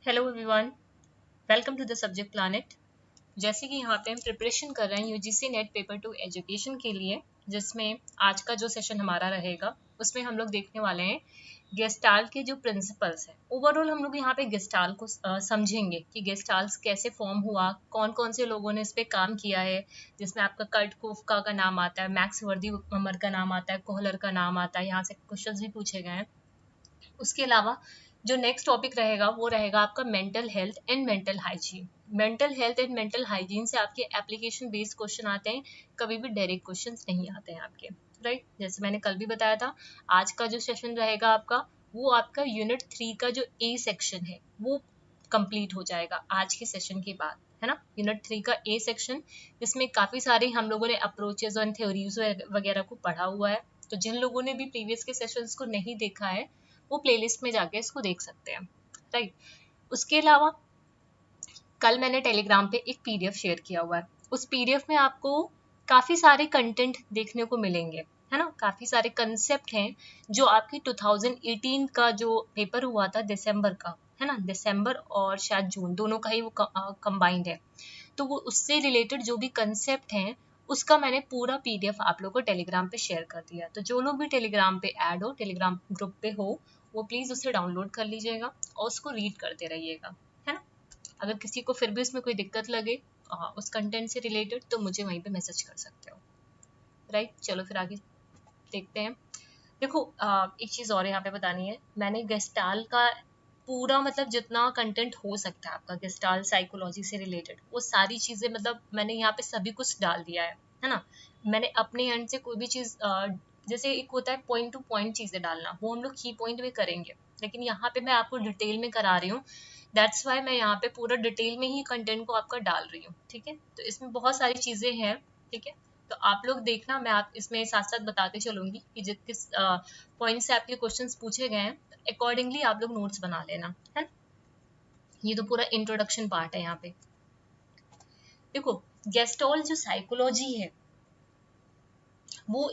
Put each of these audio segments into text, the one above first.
Hello everyone, welcome to the subject planet. जैसे कि यहाँ पे हम प्रिपरेशन कर रहे हैं यूजीसी नेट पेपर 2 एजुकेशन के लिए, जिसमें आज का जो सेशन हमारा रहेगा उसमें हम लोग देखने वाले हैं गेस्टाल्ट के जो प्रिंसिपल्स हैं। ओवरऑल हम लोग यहाँ पे गेस्टाल्ट को समझेंगे कि गेस्टाल्ट कैसे फॉर्म हुआ, कौन कौन से लोगों ने इस पे काम किया है, जिसमें आपका कर्ट कोफका का नाम आता है, मैक्स वर्दी का नाम आता है, कोहलर का नाम आता है। यहाँ से क्वेश्चन भी पूछे गए हैं। उसके अलावा जो नेक्स्ट टॉपिक रहेगा वो रहेगा आपका mental health and mental hygiene. Mental health and mental hygiene से आपके एप्लीकेशन बेस्ड क्वेश्चन आते हैं, कभी भी डायरेक्ट क्वेश्चन नहीं आते हैं आपके, राइट। जैसे मैंने कल भी बताया था, आज का जो सेशन रहेगा आपका वो आपका यूनिट 3 का जो ए सेक्शन है वो कंप्लीट हो जाएगा आज के सेशन के बाद, है ना। यूनिट 3 का ए सेक्शन, जिसमें काफी सारे हम लोगों ने अप्रोचेज और थ्योरीज वगैरह को पढ़ा हुआ है। तो जिन लोगों ने भी प्रीवियस के सेशंस को नहीं देखा है वो प्लेलिस्ट में जाके इसको देख सकते हैं, राइट। उसके अलावा कल मैंने टेलीग्राम पे एक पीडीएफ शेयर किया हुआ है। उस पीडीएफ में आपको काफी सारे कंटेंट देखने को मिलेंगे, है ना। काफी सारे कंसेप्ट हैं जो आपके 2018 का जो पेपर हुआ था दिसंबर का, है ना, दिसंबर और शायद जून दोनों का ही वो कंबाइंड है। तो वो उससे रिलेटेड जो भी कंसेप्ट हैं उसका मैंने पूरा पीडीएफ आप लोगों को टेलीग्राम पे शेयर कर दिया। तो जो लोग भी टेलीग्राम पे ऐड हो, टेलीग्राम ग्रुप पे हो, वो प्लीज उसे डाउनलोड कर लीजिएगा और उसको रीड करते रहिएगा, है ना। अगर किसी को फिर भी उसमें कोई दिक्कत लगे उस कंटेंट से रिलेटेड, तो मुझे वहीं पे मैसेज कर सकते हो, राइट। चलो फिर आगे देखते हैं। देखो एक चीज और यहाँ पे बतानी है। मैंने गेस्टाल का पूरा मतलब जितना कंटेंट हो सकता है आपका गेस्टाल साइकोलॉजी से रिलेटेड, वो सारी चीजें मतलब मैंने यहाँ पे सभी कुछ डाल दिया है ना। मैंने अपने एंड से कोई भी चीज जैसे एक होता है पॉइंट टू पॉइंट चीजें डालना, वो हम लोग की पॉइंट में करेंगे, लेकिन यहाँ पे मैं आपको डिटेल में करा रही हूँ। दैट्स वाई मैं यहाँ पे पूरा डिटेल में ही कंटेंट को आपका डाल रही हूँ, ठीक है। तो इसमें बहुत सारी चीजें हैं, ठीक है। तो आप लोग देखना, मैं आप इसमें साथ साथ बताते चलूंगी कि जिस किस पॉइंट से आपके क्वेश्चंस पूछे गए हैं, अकॉर्डिंगली आप लोग नोट्स बना लेना, है ना। ये तो पूरा इंट्रोडक्शन पार्ट है यहाँ पे। देखो गेस्टोल जो साइकोलॉजी है वो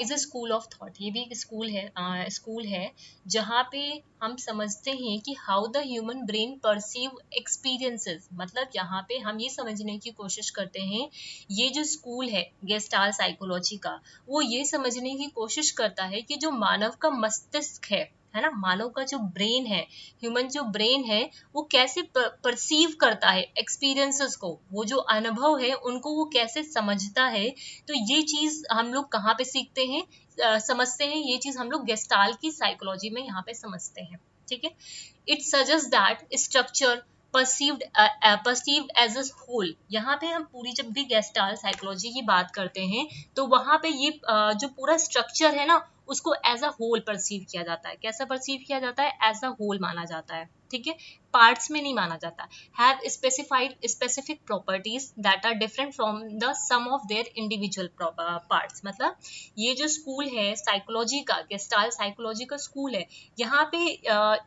is a school of thought. ये भी एक स्कूल है जहाँ पे हम समझते हैं कि how the human brain perceive experiences. मतलब यहाँ पे हम ये समझने की कोशिश करते हैं, ये जो स्कूल है गेस्टाल साइकोलॉजी का, वो ये समझने की कोशिश करता है कि जो मानव का मस्तिष्क है ना, मानव का जो ब्रेन है, ह्यूमन जो ब्रेन है, वो कैसे परसीव करता है एक्सपीरियंसेस को, वो जो अनुभव है उनको वो कैसे समझता है। तो ये चीज हम लोग कहाँ पे सीखते हैं, समझते हैं, ये चीज हम लोग गेस्टाल की साइकोलॉजी में यहाँ पे समझते हैं, ठीक है। It suggest that structure perceived as a whole. यहाँ पे हम पूरी जब भी गेस्टाल साइकोलॉजी की बात करते हैं तो वहां पे ये जो पूरा स्ट्रक्चर है ना, उसको एज अ होल परसीव किया जाता है। कैसा परसीव किया जाता है? एज अ होल माना जाता है, ठीक है, पार्ट्स में नहीं माना जाता। Have specified specific properties that are different from the sum of their individual parts. मतलब ये जो स्कूल है साइकोलॉजी का, गेस्टाल साइकोलॉजी का स्कूल है, यहाँ पे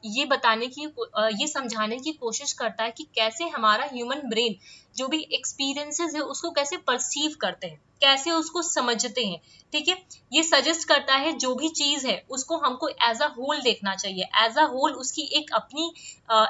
ये बताने की ये समझाने की कोशिश करता है कि कैसे हमारा ह्यूमन ब्रेन जो भी एक्सपीरियंसेस है उसको कैसे परसीव करते हैं, कैसे उसको समझते हैं, ठीक है। ये सजेस्ट करता है जो भी चीज है उसको हमको एज अ होल देखना चाहिए, एज अ होल उसकी एक अपनी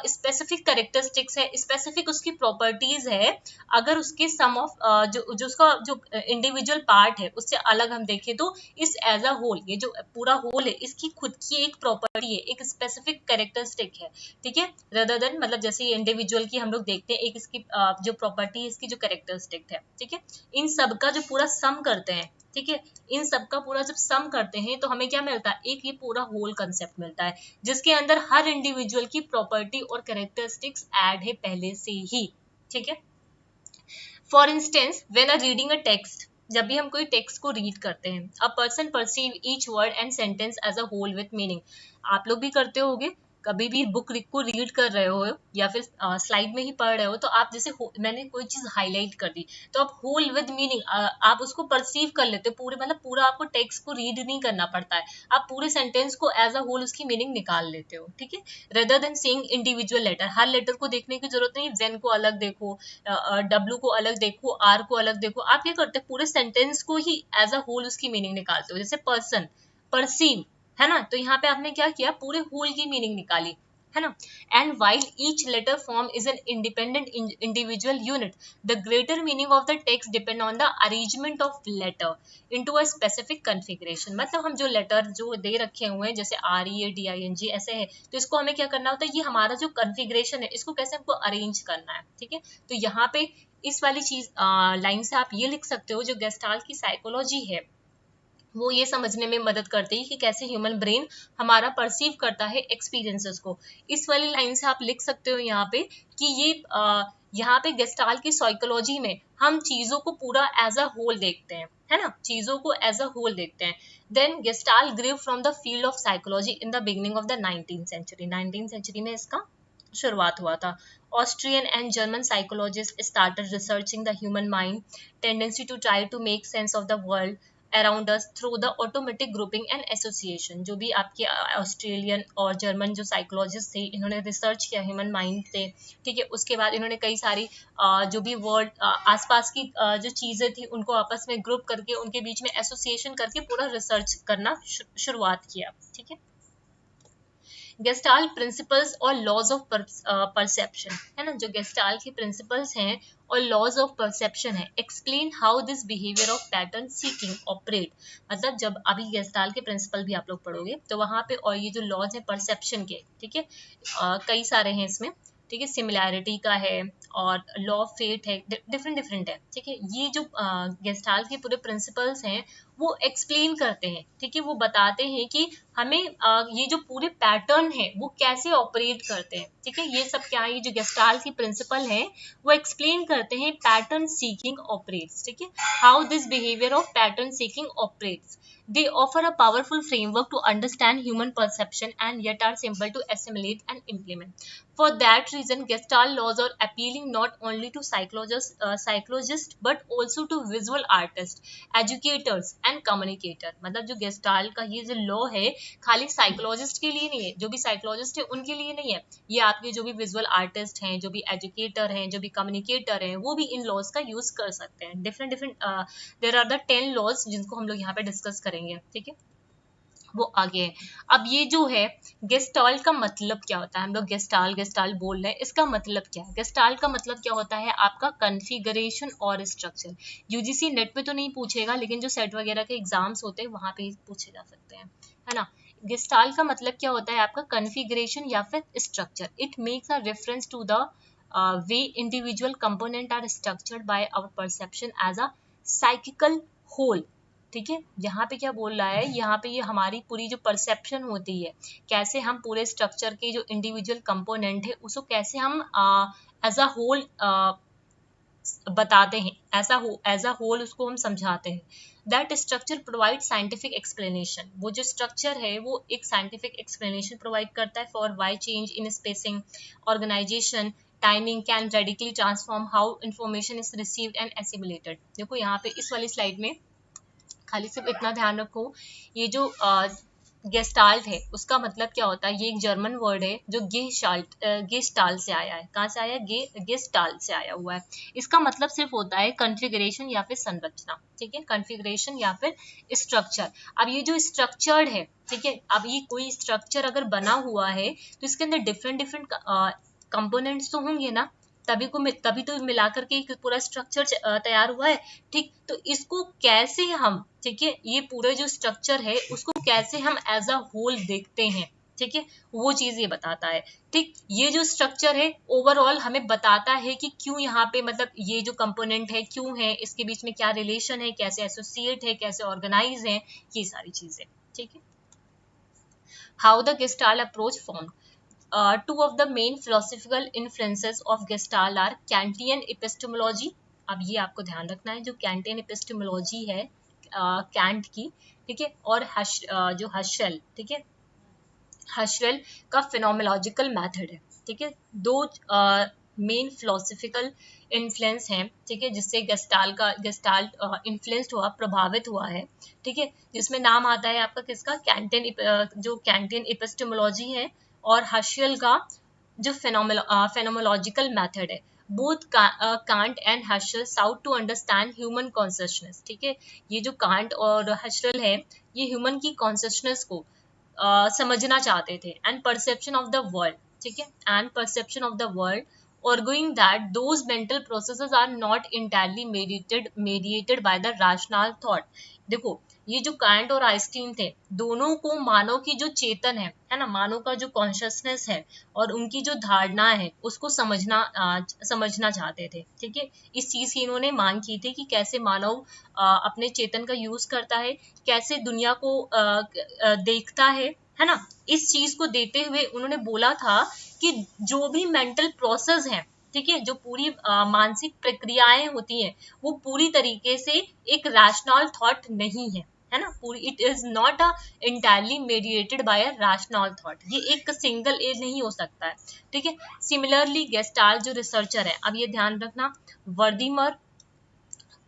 स्पेसिफिक कैरेक्टरिस्टिक्स है, स्पेसिफिक उसकी प्रॉपर्टीज है। अगर उसके सम ऑफ जो उसका जो इंडिविजुअल पार्ट है उससे अलग हम देखें तो इस एज अ होल, ये जो पूरा होल है इसकी खुद की एक प्रॉपर्टी है, एक स्पेसिफिक कैरेक्टरिस्टिक है, ठीक है। रदर देन मतलब जैसे इंडिविजुअल की हम लोग देखते हैं, एक इसकी जो प्रॉपर्टी है, इसकी जो कैरेक्टरिस्टिक है, ठीक है। इन सब का जो पूरा सम करते हैं, ठीक है, इन सब का पूरा जब सम करते हैं तो हमें क्या मिलता है? एक ये पूरा होल कंसेप्ट मिलता है, जिसके अंदर हर इंडिविजुअल की प्रॉपर्टी और कैरेक्टरिस्टिक्स ऐड है पहले से ही, ठीक है। For instance when are reading a text, जब भी हम कोई टेक्स्ट को रीड करते हैं, a person perceive each word and sentence as a whole with meaning. आप लोग भी करते होगे, कभी भी बुक को रीड कर रहे हो या फिर स्लाइड में ही पढ़ रहे हो, तो आप जैसे मैंने कोई चीज हाईलाइट कर दी तो आप होल विद मीनिंग आप उसको परसीव कर लेते हो पूरे, मतलब पूरा आपको टेक्स्ट को रीड नहीं करना पड़ता है, आप पूरे सेंटेंस को एज अ होल उसकी मीनिंग निकाल लेते हो, ठीक है। Rather than seeing individual letter, हर लेटर को देखने की जरूरत नहीं, जेन को अलग देखो, डब्ल्यू को अलग देखो, आर को अलग देखो, आप क्या करते हो पूरे सेंटेंस को ही एज अ होल उसकी मीनिंग निकालते हो। जैसे पर्सन परसीव, है ना, तो यहाँ पे आपने क्या किया, पूरे होल की मीनिंग निकाली, है ना. And while each letter form is an independent individual unit, the greater meaning of the text depend on the arrangement of letter into a specific configuration. मतलब हम जो लेटर जो दे रखे हुए हैं जैसे READING ऐसे है, तो इसको हमें क्या करना होता है, ये हमारा जो कॉन्फ़िगरेशन है इसको कैसे हमको अरेंज करना है. ठीक है, तो यहाँ पे इस वाली चीज लाइन से आप ये लिख सकते हो, जो गेस्टाल्ट की साइकोलॉजी है वो ये समझने में मदद करती है कि कैसे ह्यूमन ब्रेन हमारा परसीव करता है एक्सपीरियंसेस को. इस वाली लाइन से आप लिख सकते हो यहाँ पे कि ये यहाँ पे गेस्टाल्ट की साइकोलॉजी में हम चीजों को पूरा एज अ होल देखते हैं, है ना, चीजों को एज अ होल देखते हैं. Then gestalt grew from the field of psychology in the beginning of the 19th century. 19th century में इसका शुरुआत हुआ था. Austrian and German psychologists started researching the human mind tendency to try to make sense of the world around us through the automatic grouping and association. जो भी आपके Australian और German जो साइकोलॉजिस्ट थे, इन्होंने रिसर्च किया ह्यूमन माइंड पे. ठीक है, उसके बाद इन्होंने कई सारी जो भी वर्ल्ड आसपास की जो चीजें थी उनको आपस में ग्रुप करके उनके बीच में एसोसिएशन करके पूरा रिसर्च करना शुरुआत किया. ठीक है, गेस्टाल्ट प्रिंसिपल्स और लॉज ऑफ परसेप्शन, है ना, जो गेस्टाल्ट के प्रिंसिपल्स हैं और लॉज ऑफ परसेप्शन है, explain how this behaviour of pattern seeking operate. मतलब जब अभी गेस्टाल्ट के प्रिंसिपल भी आप लोग पढ़ोगे तो वहां पे, और ये जो लॉज है परसेप्शन के, ठीक है, कई सारे हैं इसमें. ठीक है, सिमिलैरिटी का है और लॉ ऑफ फेट है, डिफरेंट डिफरेंट है. ठीक है, ये जो गेस्टाल्ट के पूरे प्रिंसिपल्स हैं वो एक्सप्लेन करते हैं. ठीक है, वो बताते हैं कि हमें ये जो पूरे पैटर्न है वो कैसे ऑपरेट करते हैं. ठीक है, ये सब क्या है, ये जो गेस्टाल्ट की प्रिंसिपल है वो एक्सप्लेन करते हैं पैटर्न सीकिंग ऑपरेट्स. ठीक है, how this behaviour of pattern seeking operates. They offer a powerful framework to understand human perception and yet are simple to assimilate and implement. For that reason, Gestalt laws are appealing not only to psychologists but also to visual artists, educators and communicators. मतलब जो Gestalt का ये जो law है खाली psychologist के लिए नहीं है, जो भी साइकोलॉजिस्ट है उनके लिए नहीं है, ये आपके जो भी विजुअल आर्टिस्ट हैं, जो भी एजुकेटर हैं, जो भी कम्युनिकेटर हैं, वो भी इन लॉज का यूज कर सकते हैं. Different different there are the 10 laws जिनको हम लोग यहाँ पे डिस्कस करेंगे. ठीक है, वो आगे है. अब ये जो है गेस्टाल्ट का मतलब क्या होता है, हम लोग गेस्टाल्ट गेस्टाल्ट बोल रहे हैं, इसका मतलब क्या है. गेस्टाल्ट का मतलब क्या होता है आपका कॉन्फ़िगरेशन और स्ट्रक्चर. यूजीसी नेट पे तो नहीं पूछेगा, लेकिन जो सेट वगैरह के एग्जाम्स होते हैं वहां पे पूछे जा सकते हैं, है ना. गेस्टाल्ट का मतलब क्या होता है आपका कॉन्फ़िगरेशन या फिर structure. It makes a reference to the way individual component are structured by our perception as a psychical whole. ठीक है, यहाँ पे क्या बोल रहा है, यहाँ पे ये हमारी पूरी जो परसेप्शन होती है, कैसे हम पूरे स्ट्रक्चर के जो इंडिविजुअल कंपोनेंट है उसको कैसे हम एज अ होल बताते हैं, एज अ होल उसको हम समझाते हैं. That structure provide scientific explanation. वो जो स्ट्रक्चर है वो एक साइंटिफिक एक्सप्लेनेशन प्रोवाइड करता है for why change in spacing, organization, timing can radically transform how information is received and assimilated. देखो यहाँ पे इस वाली स्लाइड में खाली सिर्फ इतना ध्यान रखो, ये जो गेस्टाल्ट है उसका मतलब क्या होता है, ये एक जर्मन वर्ड है जो गेस्टाल्ट से आया है. कहाँ से आया है, गेस्टाल्ट से आया हुआ है. इसका मतलब सिर्फ होता है कॉन्फ़िगरेशन या फिर संरचना. ठीक है, कॉन्फ़िगरेशन या फिर स्ट्रक्चर. अब ये जो स्ट्रक्चर्ड है, ठीक है, अब ये कोई स्ट्रक्चर अगर बना हुआ है तो इसके अंदर डिफरेंट डिफरेंट कंपोनेंट्स तो होंगे ना, तभी तो मिलाकर के एक पूरा स्ट्रक्चर तैयार हुआ है. ठीक, तो इसको कैसे हम, ठीक है, ये पूरा जो स्ट्रक्चर है उसको कैसे हम एज अ होल देखते हैं, ठीक है, वो चीज ये बताता है. ठीक, ये जो स्ट्रक्चर है ओवरऑल हमें बताता है कि क्यों यहाँ पे, मतलब ये जो कंपोनेंट है क्यों है, इसके बीच में क्या रिलेशन है, कैसे एसोसिएट है, कैसे ऑर्गेनाइज है, ये सारी चीजें. ठीक है, how the gestalt approach form. Two of the main philosophical influences of Gestalt are Kantian epistemology. अब ये आपको ध्यान रखना है, जो Kantian epistemology है कैंट की, ठीक है, और जो हशेल, ठीक है, हशेल का फिनोमेनोलॉजिकल मेथड है. ठीक है, दो मेन फिलोसफिकल इन्फ्लुएंस हैं, ठीक है, जिससे गेस्टाल्ट इन्फ्लुएंस्ड हुआ, प्रभावित हुआ है. ठीक है, जिसमें नाम आता है आपका किसका, जो कैंटियन एपिस्टेमोलॉजी है और हशेल का जो फेनोमेनोलॉजिकल मेथड है. Both Kant and Husserl sought to understand human consciousness. ठीक है, ये जो कांट और हशेल है ये ह्यूमन की कॉन्शियसनेस को समझना चाहते थे, and perception of the world. ठीक है, and perception of the world, arguing that those mental processes are not entirely mediated by the rational thought। देखो, ये जो कांट और आइंस्टीन थे, दोनों को मानव की जो चेतन है ना, मानव का जो कॉन्शियसनेस है और उनकी जो धारणा है उसको समझना चाहते थे। ठीक है, इस चीज की इन्होंने मांग की थी कि कैसे मानव अपने चेतन का यूज करता है, कैसे दुनिया को देखता है ना। इस चीज को देते हुए उन्होंने बोला था कि जो भी मेंटल प्रोसेस है, ठीक है, जो पूरी मानसिक प्रक्रियाएं होती हैं, वो पूरी तरीके से एक रैशनल थॉट नहीं है ना, पूरी it is not a entirely mediated bye a rational thought. ये एक सिंगल एज नहीं हो सकता है। ठीक है, सिमिलरली गेस्टाल्ट जो रिसर्चर है, अब ये ध्यान रखना, वर्दीमर,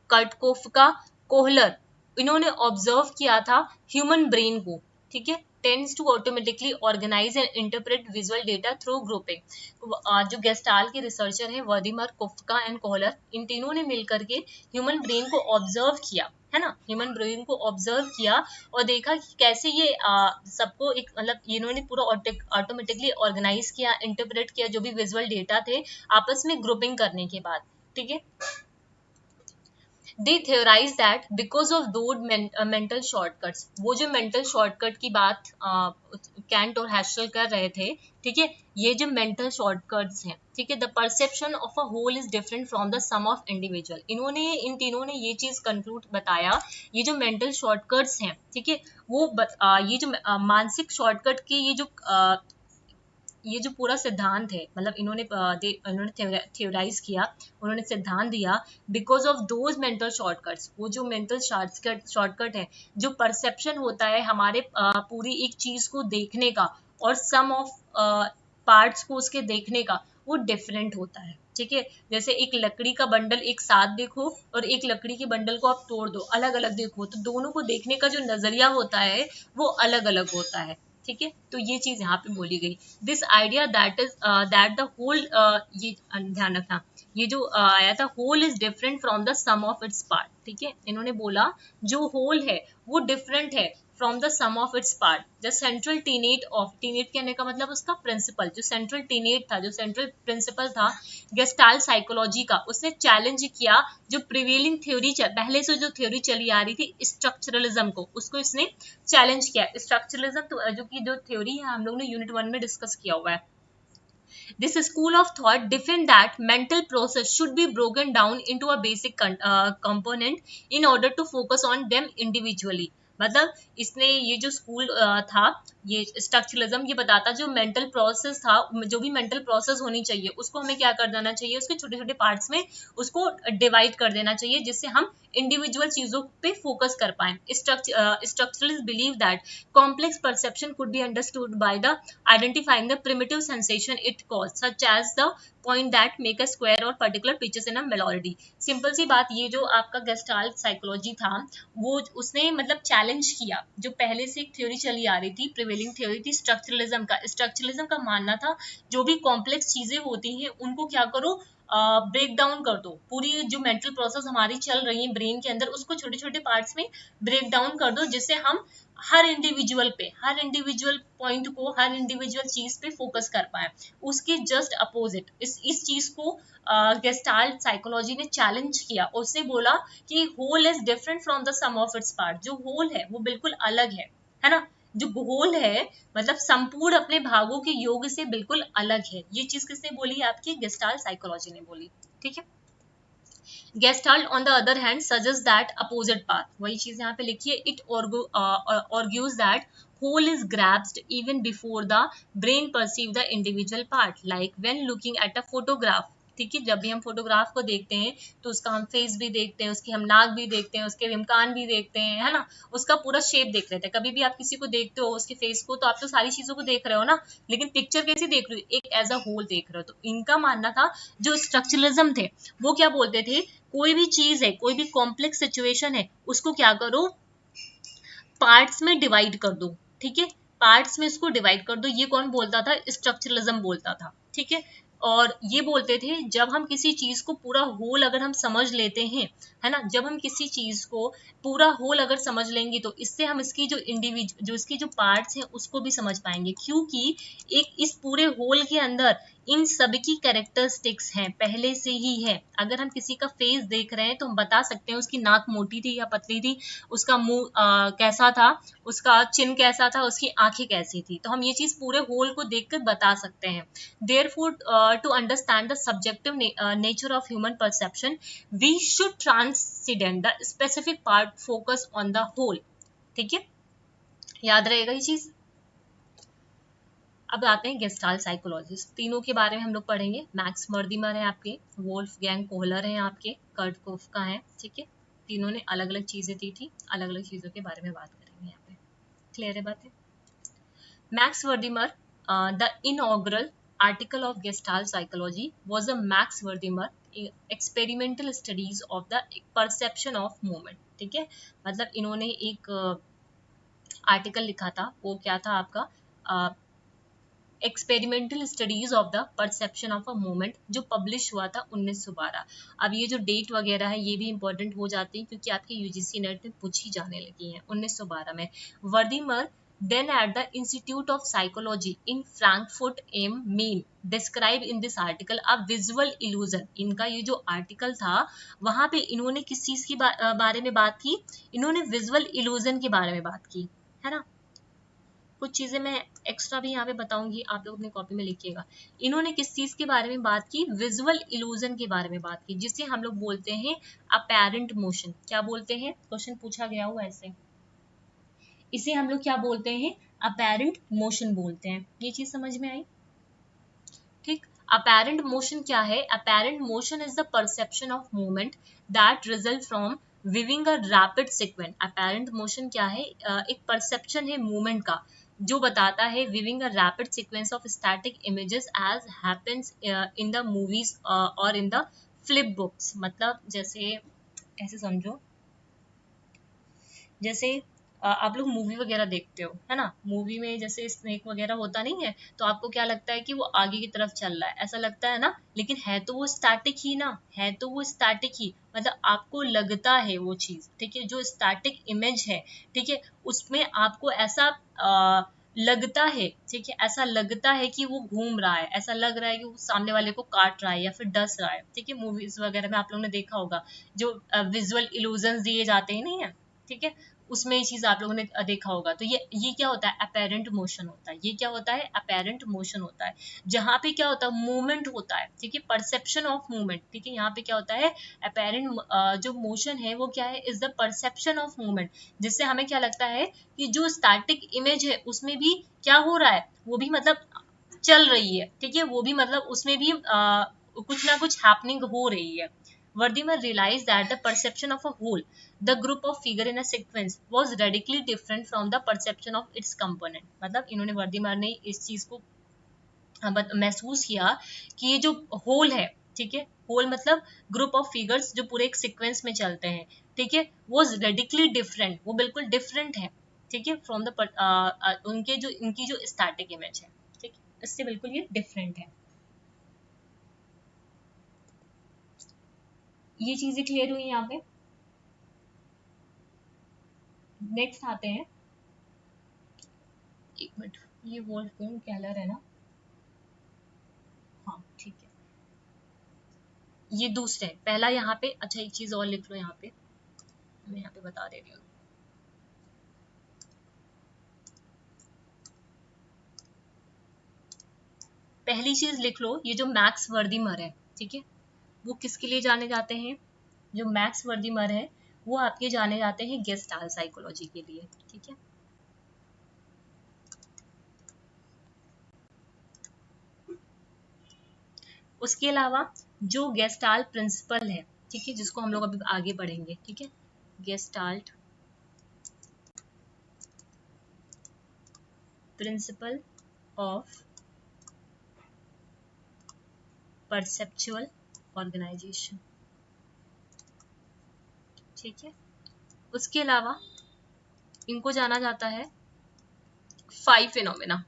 कर्टकोफ्का, कोहलर, इन्होंने ऑब्जर्व किया था ह्यूमन ब्रेन को। ठीक है, tends to automatically organize and interpret visual data through grouping. जो गेस्टाल के रिसर्चर हैं वर्दीमर, कोफ्का एंड कोहलर, इन तीनों ने मिलकर के ह्यूमन ब्रेन को ऑब्जर्व किया, है ना, ह्यूमन ब्रेन को ऑब्जर्व किया और देखा कि कैसे ये सबको एक मतलब इन्होंने पूरा ऑटोमेटिकली ऑर्गेनाइज किया, इंटरप्रेट किया, जो भी विजुअल डेटा थे आपस में ग्रुपिंग करने के बाद। ठीक है, they theorize that because of those mental shortcuts, वो जो mental shortcut की बात कैंट और हैशल कर रहे थे, ठीक है, ये जो mental shortcuts हैं, ठीक है, the perception of a whole is different from the sum of individual। इन तीनों ने ये चीज कंक्लूड बताया, ये जो mental shortcuts हैं, ठीक है, वो ये जो मानसिक शॉर्टकट के ये जो पूरा सिद्धांत है, मतलब इन्होंने थियोराइज किया, उन्होंने सिद्धांत दिया, because of those mental shortcuts, वो जो मेंटल शॉर्टकट है, जो परसेप्शन होता है हमारे पूरी एक चीज को देखने का और सम ऑफ पार्ट्स को उसके देखने का, वो डिफरेंट होता है। ठीक है, जैसे एक लकड़ी का बंडल एक साथ देखो और एक लकड़ी के बंडल को आप तोड़ दो, अलग अलग देखो, तो दोनों को देखने का जो नजरिया होता है वो अलग अलग होता है। ठीक है, तो ये चीज यहाँ पे बोली गई, this idea that the whole, ये ध्यान रखना, ये जो आया था, whole is different from the sum of its part. ठीक है, इन्होंने बोला जो होल है वो डिफरेंट है from the sum of its part. The central tenet of, tenet कहने का मतलब उसका प्रिंसिपल, जो सेंट्रल टीनेट था, जो सेंट्रल प्रिंसिपल था गेस्टाल्ट साइकोलॉजी का, उसने चैलेंज किया जो प्रिवेलिंग थ्योरी, पहले से जो थ्योरी चली आ रही थी स्ट्रक्चरलिज्म को, उसको इसने चैलेंज किया। स्ट्रक्चरलिज्म तो जो थ्योरी है हम लोग ने यूनिट 1 में डिस्कस किया हुआ है। This school of thought defend that mental process should be broken down into a basic component in order to focus on them individually। मतलब इसने ये जो स्कूल था, ये स्ट्रक्चरलिज्म, ये बताता जो मेंटल प्रोसेस था, जो भी मेंटल प्रोसेस होनी चाहिए उसको हमें क्या कर देना चाहिए, उसके छोटे छोटे पार्ट्स में उसको डिवाइड कर देना चाहिए, जिससे हम इंडिविजुअल चीजों पे फोकस कर पाए। Structuralist believe that complex perception could be understood by the identifying the primitive sensation it cause, such as the point that make a square or particular pictures in a melody. Simple सी बात, ये जो आपका gestalt psychology था, वो उसने मतलब challenge किया जो पहले से एक थ्योरी चली आ रही थी, प्रिवेलिंग थ्योरी थी स्ट्रक्चरलिज्म का। स्ट्रक्चरलिज्म का मानना था जो भी कॉम्प्लेक्स चीजें होती हैं उनको क्या करो, ब्रेक डाउन कर दो, पूरी जो मेंटल प्रोसेस हमारी चल रही है ब्रेन के अंदर उसको छोटे छोटे पार्ट्स में ब्रेक डाउन कर दो, जिससे हम हर इंडिविजुअल पॉइंट को, हर इंडिविजुअल चीज पे फोकस कर पाए। उसके जस्ट अपोजिट इस चीज को गेस्टाल्ट साइकोलॉजी ने चैलेंज किया, उसने बोला कि whole is different from the sum of its part. जो होल है वो बिल्कुल अलग है ना, जो होल है मतलब संपूर्ण अपने भागों के योग से बिल्कुल अलग है। ये चीज किसने बोली, आपकी गेस्टाल्ट साइकोलॉजी ने बोली। ठीक है, Gestalt on the other hand suggests that opposite path, वही चीज यहाँ पे लिखी है, it argues that whole is grasped even before the brain perceive the individual part, like when looking at a photograph। ठीक है, जब भी हम फोटोग्राफ को देखते हैं तो उसका हम फेस भी देखते हैं, उसकी हम नाक भी देखते हैं, उसके हम कान भी देखते हैं, है ना, उसका पूरा शेप देख रहे थे। कभी भी आप किसी को देखते हो उसके फेस को, तो आप तो सारी चीजों को देख रहे हो ना, लेकिन पिक्चर कैसे देख रहे हो, एक एज अ होल देख रहे हो। तो इनका मानना था, जो स्ट्रक्चरलिज्म थे वो क्या बोलते थे, कोई भी चीज है, कोई भी कॉम्प्लेक्स सिचुएशन है, उसको क्या करो, पार्ट्स में डिवाइड कर दो। ठीक है, पार्ट्स में इसको डिवाइड कर दो। ये कौन बोलता था, स्ट्रक्चरलिज्म बोलता था। ठीक है, और ये बोलते थे जब हम किसी चीज को पूरा होल अगर हम समझ लेते हैं, है ना, जब हम किसी चीज को पूरा होल अगर समझ लेंगे तो इससे हम इसकी जो इसकी जो पार्ट्स हैं उसको भी समझ पाएंगे, क्योंकि एक इस पूरे होल के अंदर इन सबकी कैरेक्टरिस्टिक्स हैं, पहले से ही है। अगर हम किसी का फेस देख रहे हैं तो हम बता सकते हैं उसकी नाक मोटी थी या पतली थी, उसका मुंह कैसा था, उसका चिन कैसा था, उसकी आंखें कैसी थी, तो हम ये चीज पूरे होल को देखकर बता सकते हैं। Therefore, to understand the subjective nature of human perception, we should transcend the specific part, focus on the whole. ठीक है, याद रहेगा ये चीज। अब आते हैं गेस्टाल्ट साइकोलॉजिस्ट, तीनों के बारे में हम लोग पढ़ेंगे। मैक्स मर्दिमर है आपके, वोल्फगैंग कोहलर हैं आपके, कर्ट कोफका हैं, ठीक है। तीनों ने अलग अलग चीजें दी थी, अलग अलग चीजों के बारे में बात करेंगे यहाँ पे। क्लियर है बातें? Max Wertheimer, the inaugural article of Gestalt psychology was a Max Wertheimer experimental studies of the perception of movement. ठीक है, मतलब इन्होंने एक आर्टिकल लिखा था, वो क्या था आपका, experimental studies of the perception of a movement, जो पब्लिश हुआ था 1912। अब ये जो डेट वगैरह है ये भी इंपॉर्टेंट हो जाती है क्योंकि आपके यूजीसी नेट में पूछी जाने लगी है। 1912 में वर्दीमर then at the Institute of Psychology in Frankfurt am Main describe in this article a visual illusion। इनका ये जो आर्टिकल था वहां पे इन्होंने किस चीज की बारे में बात की, इन्होंने विजुअल इल्यूजन के बारे में बात की, है ना। कुछ चीजें मैं एक्स्ट्रा भी यहाँ पे बताऊंगी, आप लोग अपनी कॉपी में लिखिएगा। इन्होंने किस चीज के बारे में बात की, विजुअल इल्यूजन के बारे में बात की, जिसे हम लोग बोलते हैं अपैरेंट मोशन। क्या बोलते हैं, क्वेश्चन पूछा गया हुआ ऐसे, इसे हम लोग क्या बोलते हैं, अपैरेंट मोशन बोलते हैं। ये चीज समझ में आई? ठीक, अपैरेंट मोशन क्या है? Apparent motion is the perception of movement that result from viewing a rapid sequence. Apparent motion क्या है? एक परसेप्शन है मूवमेंट का जो बताता है viewing a rapid sequence of static images as happens in the movies और इन द फ्लिप बुक्स। मतलब जैसे ऐसे समझो, जैसे आप लोग मूवी वगैरह देखते हो, है ना, मूवी में जैसे स्नेक वगैरह होता नहीं है तो आपको क्या लगता है कि वो आगे की तरफ चल रहा है, ऐसा लगता है ना, लेकिन है तो वो स्टैटिक ही ना, है तो वो स्टैटिक ही, मतलब आपको लगता है वो चीज, ठीक है, जो स्टैटिक इमेज है, ठीक है, उसमें आपको ऐसा लगता है, ठीक है, ऐसा लगता है कि वो घूम रहा है, ऐसा लग रहा है कि वो सामने वाले को काट रहा है या फिर डस रहा है, ठीक है। मूवीज वगैरह में आप लोगों ने देखा होगा जो विजुअल इल्यूजन दिए जाते हैं, नहीं है, ठीक है, उसमें ये चीज आप लोगों ने देखा होगा। तो ये क्या होता है, अपेरेंट मोशन होता है। ये क्या होता है, अपेरेंट मोशन होता है, जहां पे क्या होता है, मूवमेंट होता है, ठीक है, परसेप्शन ऑफ मूवमेंट, ठीक है। यहाँ पे क्या होता है, अपेरेंट जो मोशन है वो क्या है, is the perception of movement, जिससे हमें क्या लगता है कि जो स्टैटिक इमेज है उसमें भी क्या हो रहा है, वो भी मतलब चल रही है, ठीक है, वो भी मतलब उसमें भी कुछ ना कुछ हैपनिंग हो रही है। Verdimer realized that the perception of a whole, the group of figure in a sequence, was radically different from the perception of its component। मतलब इन्होंने वर्दीमर ने इस चीज को महसूस किया कि ये जो होल है, ठीक है, होल मतलब ग्रुप ऑफ फिगर्स जो पूरे एक सीक्वेंस में चलते हैं, ठीक है, वो रेडिकली डिफरेंट, वो बिल्कुल डिफरेंट है, ठीक है, फ्रॉम द उनके जो इनकी जो स्टैटिक इमेज है, ठीक है, इससे बिल्कुल ये डिफरेंट है। ये चीजें क्लियर हुई यहाँ पे। नेक्स्ट आते हैं, एक मिनट, ये वोल्फगैंग केलर है ना, हाँ ठीक है, ये दूसरे, पहला यहाँ पे, अच्छा एक चीज और लिख लो यहाँ पे, मैं यहाँ पे बता दे रही हूँ। पहली चीज लिख लो, ये जो मैक्स वर्दीमर है, ठीक है, वो किसके लिए जाने जाते हैं, जो मैक्स वर्दीमर है वो आपके जाने जाते हैं गेस्टाल्ट साइकोलॉजी के लिए, ठीक है। उसके अलावा जो गेस्टाल्ट प्रिंसिपल है, ठीक है, जिसको हम लोग अभी आगे पढ़ेंगे, ठीक है, gestalt principle of perceptual organization, ठीक है। उसके अलावा इनको जाना जाता है 5 फिनोमेना।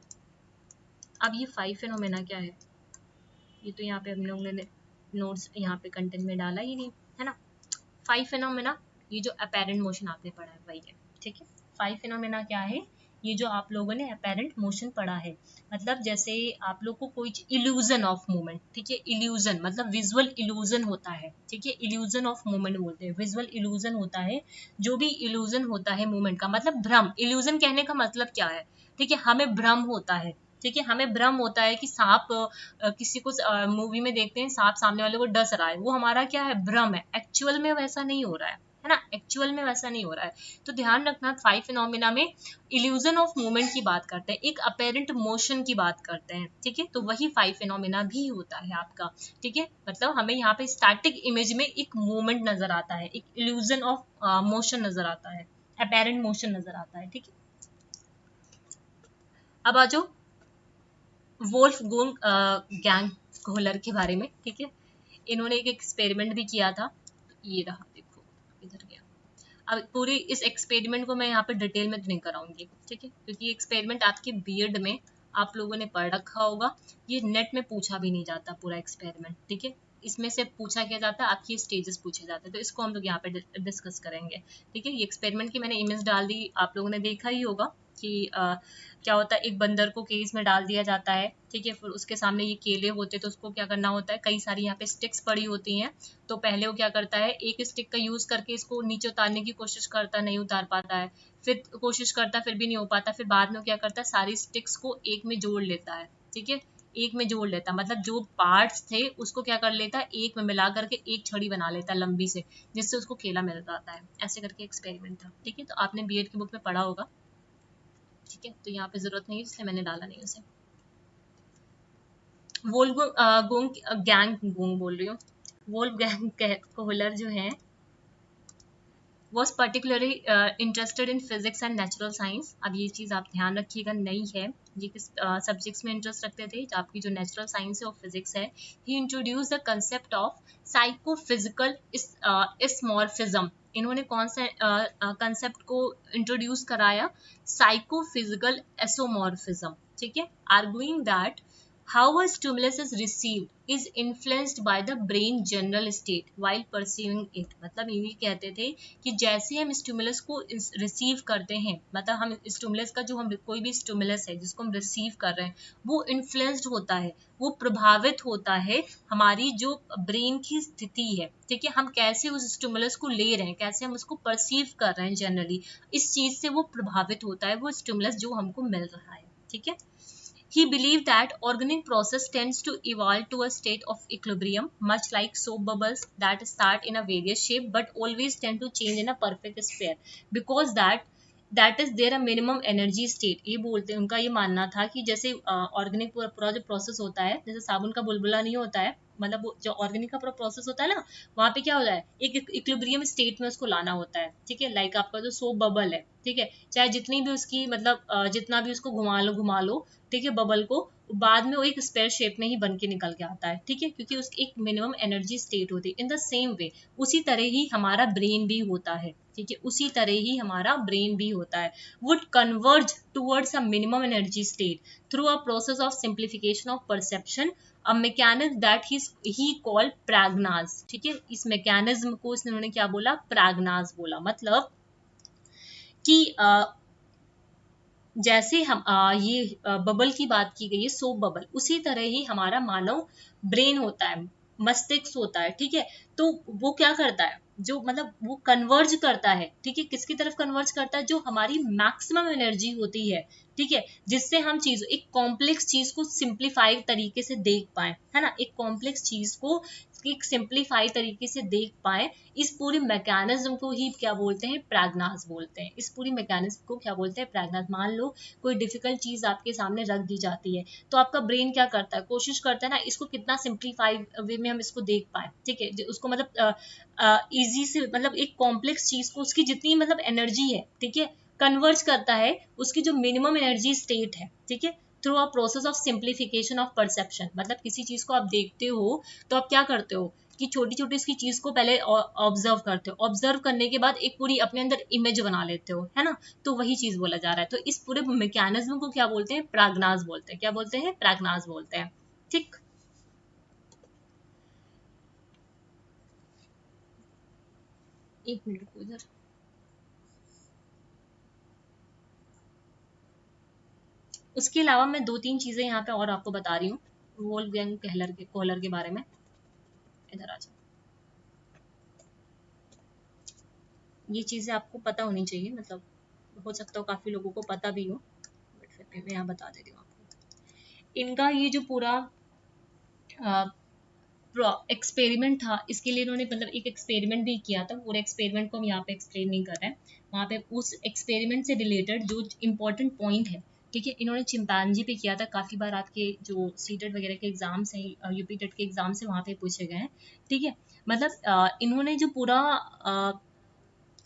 अब ये 5 फिनोमेना क्या है, ये तो यहाँ पे हम लोगों ने नोट्स यहाँ पे कंटेंट में डाला ही नहीं है ना। 5 फिनोमेना, ये जो अपेरेंट मोशन आपने पढ़ा है वही है, ठीक है। 5 फिनोमेना क्या है, ये जो आप लोगों ने अपेरेंट मोशन पढ़ा है, मतलब जैसे आप लोग को कोई इल्यूजन ऑफ मूवमेंट, ठीक है, इल्यूजन मतलब विजुअल इल्यूजन होता है, ठीक है, इल्यूजन ऑफ मूवमेंट बोलते हैं, विजुअल इल्यूजन होता है, जो भी इल्यूजन होता है मूवमेंट का, मतलब भ्रम, इल्यूजन कहने का मतलब क्या है, ठीक है, हमें भ्रम होता है, ठीक है, हमें भ्रम होता है कि सांप, किसी को मूवी में देखते हैं सांप सामने वाले को डस रहा है, वो हमारा क्या है, भ्रम है, एक्चुअल में वैसा नहीं हो रहा है ना, एक्चुअल में वैसा नहीं हो रहा है। तो ध्यान रखना 5 फिनोमिना में इल्यूजन ऑफ मूवमेंट की बात करते हैं, एक अपेरेंट मोशन की बात करते हैं, ठीक है, तो वही 5 फिनोमिना भी होता है आपका, ठीक है, मतलब हमें यहाँ पे स्टैटिक इमेज में एक मूवमेंट नजर आता है, एक इल्यूजन ऑफ मोशन नजर आता है, अपेरेंट मोशन नजर आता है, ठीक है। अब आ जाओ वोल्फगैंग गैंग के बारे में, ठीक है, इन्होंने एक एक्सपेरिमेंट भी किया था, ये रहा देखो इधर गया। अब पूरी इस एक्सपेरिमेंट को मैं यहाँ पे डिटेल में तो नहीं कराऊंगी, ठीक है, क्योंकि ये एक्सपेरिमेंट आपके बीएड में आप लोगों ने पढ़ रखा होगा, ये नेट में पूछा भी नहीं जाता पूरा एक्सपेरिमेंट, ठीक है, इसमें से पूछा क्या जाता है, आपकी स्टेजेस पूछे जाते हैं, तो इसको हम लोग यहाँ पे डिस्कस करेंगे, ठीक है। ये एक्सपेरिमेंट की मैंने इमेज डाल दी, आप लोगों ने देखा ही होगा कि क्या होता है, एक बंदर को केज में डाल दिया जाता है, ठीक है, फिर उसके सामने ये केले होते हैं, तो उसको क्या करना होता है, कई सारी यहाँ पे स्टिक्स पड़ी होती हैं, तो पहले वो क्या करता है, एक स्टिक का यूज करके इसको नीचे उतारने की कोशिश करता, नहीं उतार पाता है, फिर कोशिश करता, फिर भी नहीं हो पाता, फिर बाद में क्या करता है, सारी स्टिक्स को एक में जोड़ लेता है, ठीक है, एक में जोड़ लेता, मतलब जो पार्ट्स थे उसको क्या कर लेता है, एक में मिला करके एक छड़ी बना लेता है लंबी से, जिससे उसको केला मिल जाता है, ऐसे करके एक्सपेरिमेंट था, ठीक है, तो आपने बीएड की बुक में पढ़ा होगा, ठीक है, तो यहाँ पे जरूरत नहीं है इसलिए मैंने डाला नहीं उसे। गैंग बोल रही हूँ, वोल्फगैंग कोहलर जो है was particularly interested in physics and natural science। अब ये चीज़ आप ध्यान रखिएगा, नहीं है, ये किस सब्जेक्ट्स में इंटरेस्ट रखते थे, आपकी जो नेचुरल साइंस है और फिजिक्स है। He introduced the concept of psychophysical isomorphism. इन्होंने कौन सा कंसेप्ट को इंट्रोड्यूस कराया, साइकोफिजिकल एसोमॉर्फिज्म, ठीक है, arguing that how a stimulus is received is influenced by the brain general state while perceiving it। मतलब ये कहते थे कि जैसे हम स्टिमुलस को रिसीव करते हैं, मतलब हम स्टिमुलस का जो हम कोई भी स्टिमुलस है जिसको हम रिसीव कर रहे हैं, वो इन्फ्लुएंस्ड होता है, वो प्रभावित होता है हमारी जो ब्रेन की स्थिति है, ठीक है, हम कैसे उस स्टिमुलस को ले रहे हैं, कैसे हम उसको परसीव कर रहे हैं, जनरली इस चीज से वो प्रभावित होता है, वो स्टिमुलस जो हमको मिल रहा है, ठीक है। He believed that organic process tends to evolve to a state of equilibrium, much like soap bubbles that start in a various shape but always tend to change in a perfect sphere, because that is their minimum energy state। ये बोलते हैं, उनका ये मानना था कि जैसे organic पूरा जो प्रोसेस होता है, जैसे साबुन का बुलबुला नहीं होता है, मतलब जो ऑर्गेनिक का पूरा प्रोसेस होता है ना, वहाँ पे क्या होता है, एक इक्विलिब्रियम स्टेट में उसको लाना होता है, ठीक है, लाइक आपका जो सोप बबल है, ठीक है, चाहे जितनी भी उसकी मतलब जितना भी उसको घुमा लो, ठीक है, बबल को, बाद में वो एक स्क्वायर शेप में ही बन के निकल के आता है, ठीक है, क्योंकि उसकी एक मिनिमम एनर्जी स्टेट होती है। इन द सेम वे उसी तरह ही हमारा ब्रेन भी होता है, ठीक है, उसी तरह ही हमारा ब्रेन भी होता है, would converge towards a minimum energy state through a process of simplification of perception, a mechanism that he called pragnanz, ठीक है, इस मैकेनिज्म को इन्होंने क्या बोला, प्रैग्नाज बोला, मतलब कि जैसे हम ये बबल की बात की गई है, सोप बबल, उसी तरह ही हमारा मानव ब्रेन होता है, मस्तिष्क होता है, ठीक है, तो वो क्या करता है, जो मतलब वो कन्वर्ज करता है, ठीक है, किसकी तरफ कन्वर्ज करता है, जो हमारी मैक्सिमम एनर्जी होती है, ठीक है, जिससे हम चीज एक कॉम्प्लेक्स चीज को सिंप्लीफाइड तरीके से देख पाए, है ना, एक कॉम्प्लेक्स चीज को एक सिंप्लीफाइड तरीके से देख पाए, इस पूरे मैकेनिज्म को ही क्या बोलते हैं, प्रैग्नाज बोलते हैं, इस पूरी मैकेनिज्म को क्या बोलते हैं, प्रैग्नाज। मान लो कोई डिफिकल्ट चीज आपके सामने रख दी जाती है, तो आपका ब्रेन क्या करता है, कोशिश करता है ना, इसको कितना सिंप्लीफाइड वे में हम इसको देख पाए, ठीक है, उसको मतलब इजी से, मतलब एक कॉम्प्लेक्स चीज को उसकी जितनी मतलब एनर्जी है, ठीक है, कन्वर्ज करता है उसकी जो मिनिमम एनर्जी स्टेट है, ठीक है, through a process of simplification of perception. मतलब किसी चीज को आप देखते हो तो आप क्या करते हो कि छोटी छोटी इसकी चीज को पहले ऑब्जर्व करते हो, ऑब्जर्व करने के बाद एक पूरी अपने अंदर इमेज बना लेते हो, है ना, तो वही चीज बोला जा रहा है। तो इस पूरे मैकेनिज्म को क्या बोलते हैं, प्रैग्नाज बोलते हैं, क्या बोलते हैं, प्रैग्नाज बोलते हैं, ठीक। एक मिनट को इधर। उसके अलावा मैं 2-3 चीजें यहाँ पे और आपको बता रही हूँ वोल्फगैंग कोहलर के बारे में। इधर आ जाओ। ये चीजें आपको पता होनी चाहिए, मतलब हो सकता हो काफी लोगों को पता भी हो, बट फिर भी मैं यहाँ बता देती हूँ आपको। इनका ये जो पूरा एक्सपेरिमेंट था, इसके लिए इन्होंने मतलब एक एक्सपेरिमेंट भी किया था। पूरे एक्सपेरिमेंट को हम यहाँ पे एक्सप्लेन नहीं कर रहे हैं। वहाँ पे उस एक्सपेरिमेंट से रिलेटेड जो इम्पोर्टेंट पॉइंट है, ठीक है, इन्होंने चिंपैंजी पे किया था। काफी बार आपके जो सीटेट वगैरह के एग्जाम्स हैं, यूपी टेट के एग्जाम्स हैं, वहाँ पे पूछे गए हैं, ठीक है। मतलब इन्होंने जो पूरा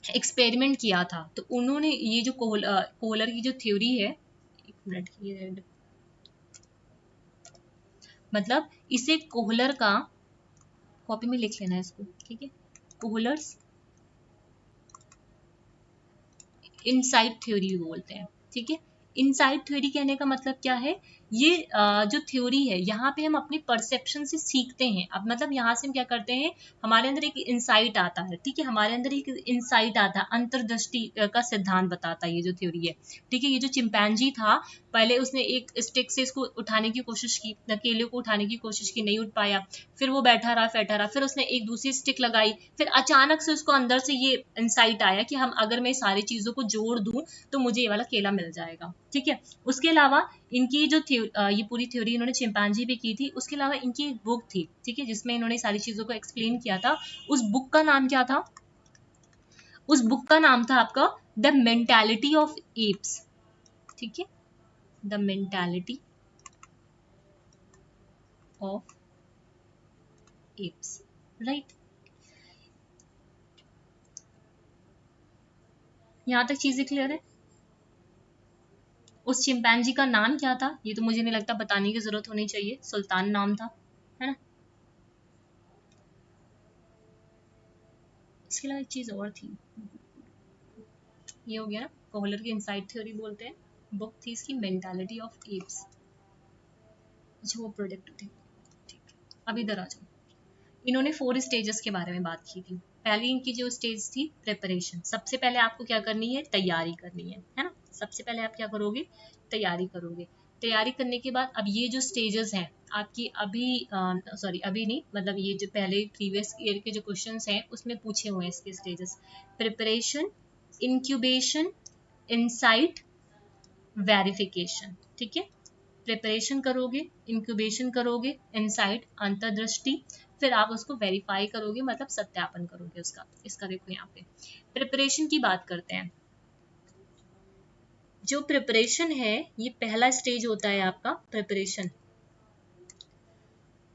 एक्सपेरिमेंट किया था, तो उन्होंने ये जो कोहलर की जो थ्योरी है, एक मिनट की, मतलब इसे कोहलर का, कॉपी में लिख लेना है इसको, ठीक है, कोहलर्स इनसाइट थ्योरी बोलते हैं, ठीक है। इनसाइट थ्योरी कहने का मतलब क्या है, ये जो थ्योरी है, यहाँ पे हम अपनी परसेप्शन से सीखते हैं। अब मतलब यहाँ से हम क्या करते हैं, हमारे अंदर एक इंसाइट आता है, ठीक है, हमारे अंदर एक इंसाइट आता है, अंतर्दृष्टि का सिद्धांत बताता है ये जो थ्योरी है, ठीक है। ये जो चिंपैंजी था, पहले उसने एक स्टिक से इसको उठाने की कोशिश की, केले को उठाने की कोशिश की, नहीं उठ पाया, फिर वो बैठा रहा, फिर उसने एक दूसरी स्टिक लगाई, फिर अचानक से उसको अंदर से ये इंसाइट आया कि हम अगर मैं सारी चीजों को जोड़ दूं तो मुझे ये वाला केला मिल जाएगा, ठीक है। उसके अलावा इनकी जो ये पूरी थ्योरी इन्होंने चिंपैंजी पे की थी। उसके अलावा इनकी एक बुक थी, ठीक है, जिसमें इन्होंने सारी चीजों को एक्सप्लेन किया था। उस बुक का नाम क्या था, उस बुक का नाम था आपका द मेंटालिटी ऑफ एप्स, ठीक है, the mentality of apps, right. यहां तक चीजें क्लियर है। उस चिंपैंजी का नाम क्या था, ये तो मुझे नहीं लगता बताने की जरूरत होनी चाहिए, सुल्तान नाम था, है ना। इसके अलावा एक चीज और थी, ये हो गया ना, कोहलर की इनसाइट थ्योरी बोलते हैं, बुक थी इसकी मेंटालिटी ऑफ एप्स, जो वो प्रोडक्ट थी, ठीक है। अब इधर आ जाओ। इन्होंने 4 स्टेजेस के बारे में बात की थी। पहली इनकी जो स्टेज थी प्रिपरेशन, सबसे पहले आपको क्या करनी है, तैयारी करनी है ना। सबसे पहले आप क्या करोगे, तैयारी करोगे। तैयारी करने के बाद अब ये जो स्टेजेस हैं आपकी, अभी सॉरी अभी नहीं, मतलब ये जो पहले प्रीवियस ईयर के जो क्वेश्चंस हैं उसमें पूछे हुए हैं इसके stages, preparation, incubation, insight, verification, ठीक है। प्रिपरेशन करोगे, इंक्यूबेशन करोगे, इनसाइट अंतर्दृष्टि, फिर आप उसको वेरीफाई करोगे, मतलब सत्यापन करोगे उसका। इसका देखो यहाँ पे प्रिपरेशन की बात करते हैं। जो प्रिपरेशन है, ये पहला स्टेज होता है आपका preparation.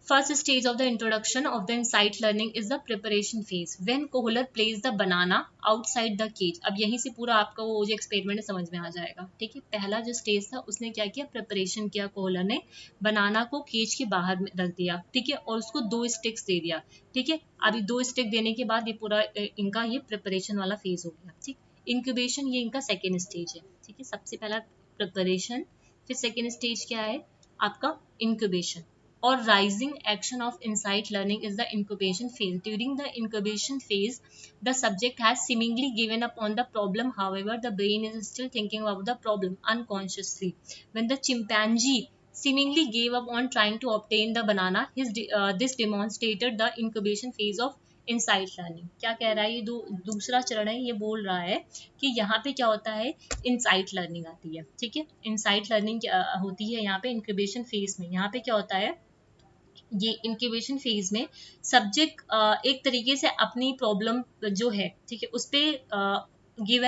First stage of the introduction of the insight learning is the preparation phase when Kohler placed the banana outside the cage। अब यहीं से पूरा आपका वो जो एक्सपेरिमेंट समझ में आ जाएगा, ठीक है। पहला जो स्टेज था उसने क्या किया, प्रिपरेशन किया, कोहलर ने बनाना को केज के बाहर रख दिया, ठीक है, और उसको 2 स्टिक्स दे दिया, ठीक है। अभी 2 स्टिक देने के बाद ये पूरा इनका ये प्रिपरेशन वाला फेज हो गया, ठीक। इंक्यूबेशन ये इनका सेकेंड स्टेज है, ठीक है। सबसे पहला प्रिपरेशन, फिर सेकेंड स्टेज क्या है आपका, incubation. Or rising action of insight learning is the incubation phase. During the incubation phase, the subject has seemingly given up on the problem. However, the brain is still thinking about the problem unconsciously. When the chimpanzee seemingly gave up on trying to obtain the banana, this demonstrated the incubation phase of insight learning। क्या कह रहा है ये, दूसरा चरण है, ये बोल रहा है कि यहाँ पे क्या होता है, इनसाइट लर्निंग आती है, ठीक है। इनसाइट लर्निंग होती है यहाँ पे इंक्यूबेशन फेज में। यहाँ पे क्या होता है, ये इंक्यूबेशन फेज में सब्जेक्ट एक तरीके से अपनी प्रॉब्लम जो है, ठीक है, उस पे गिव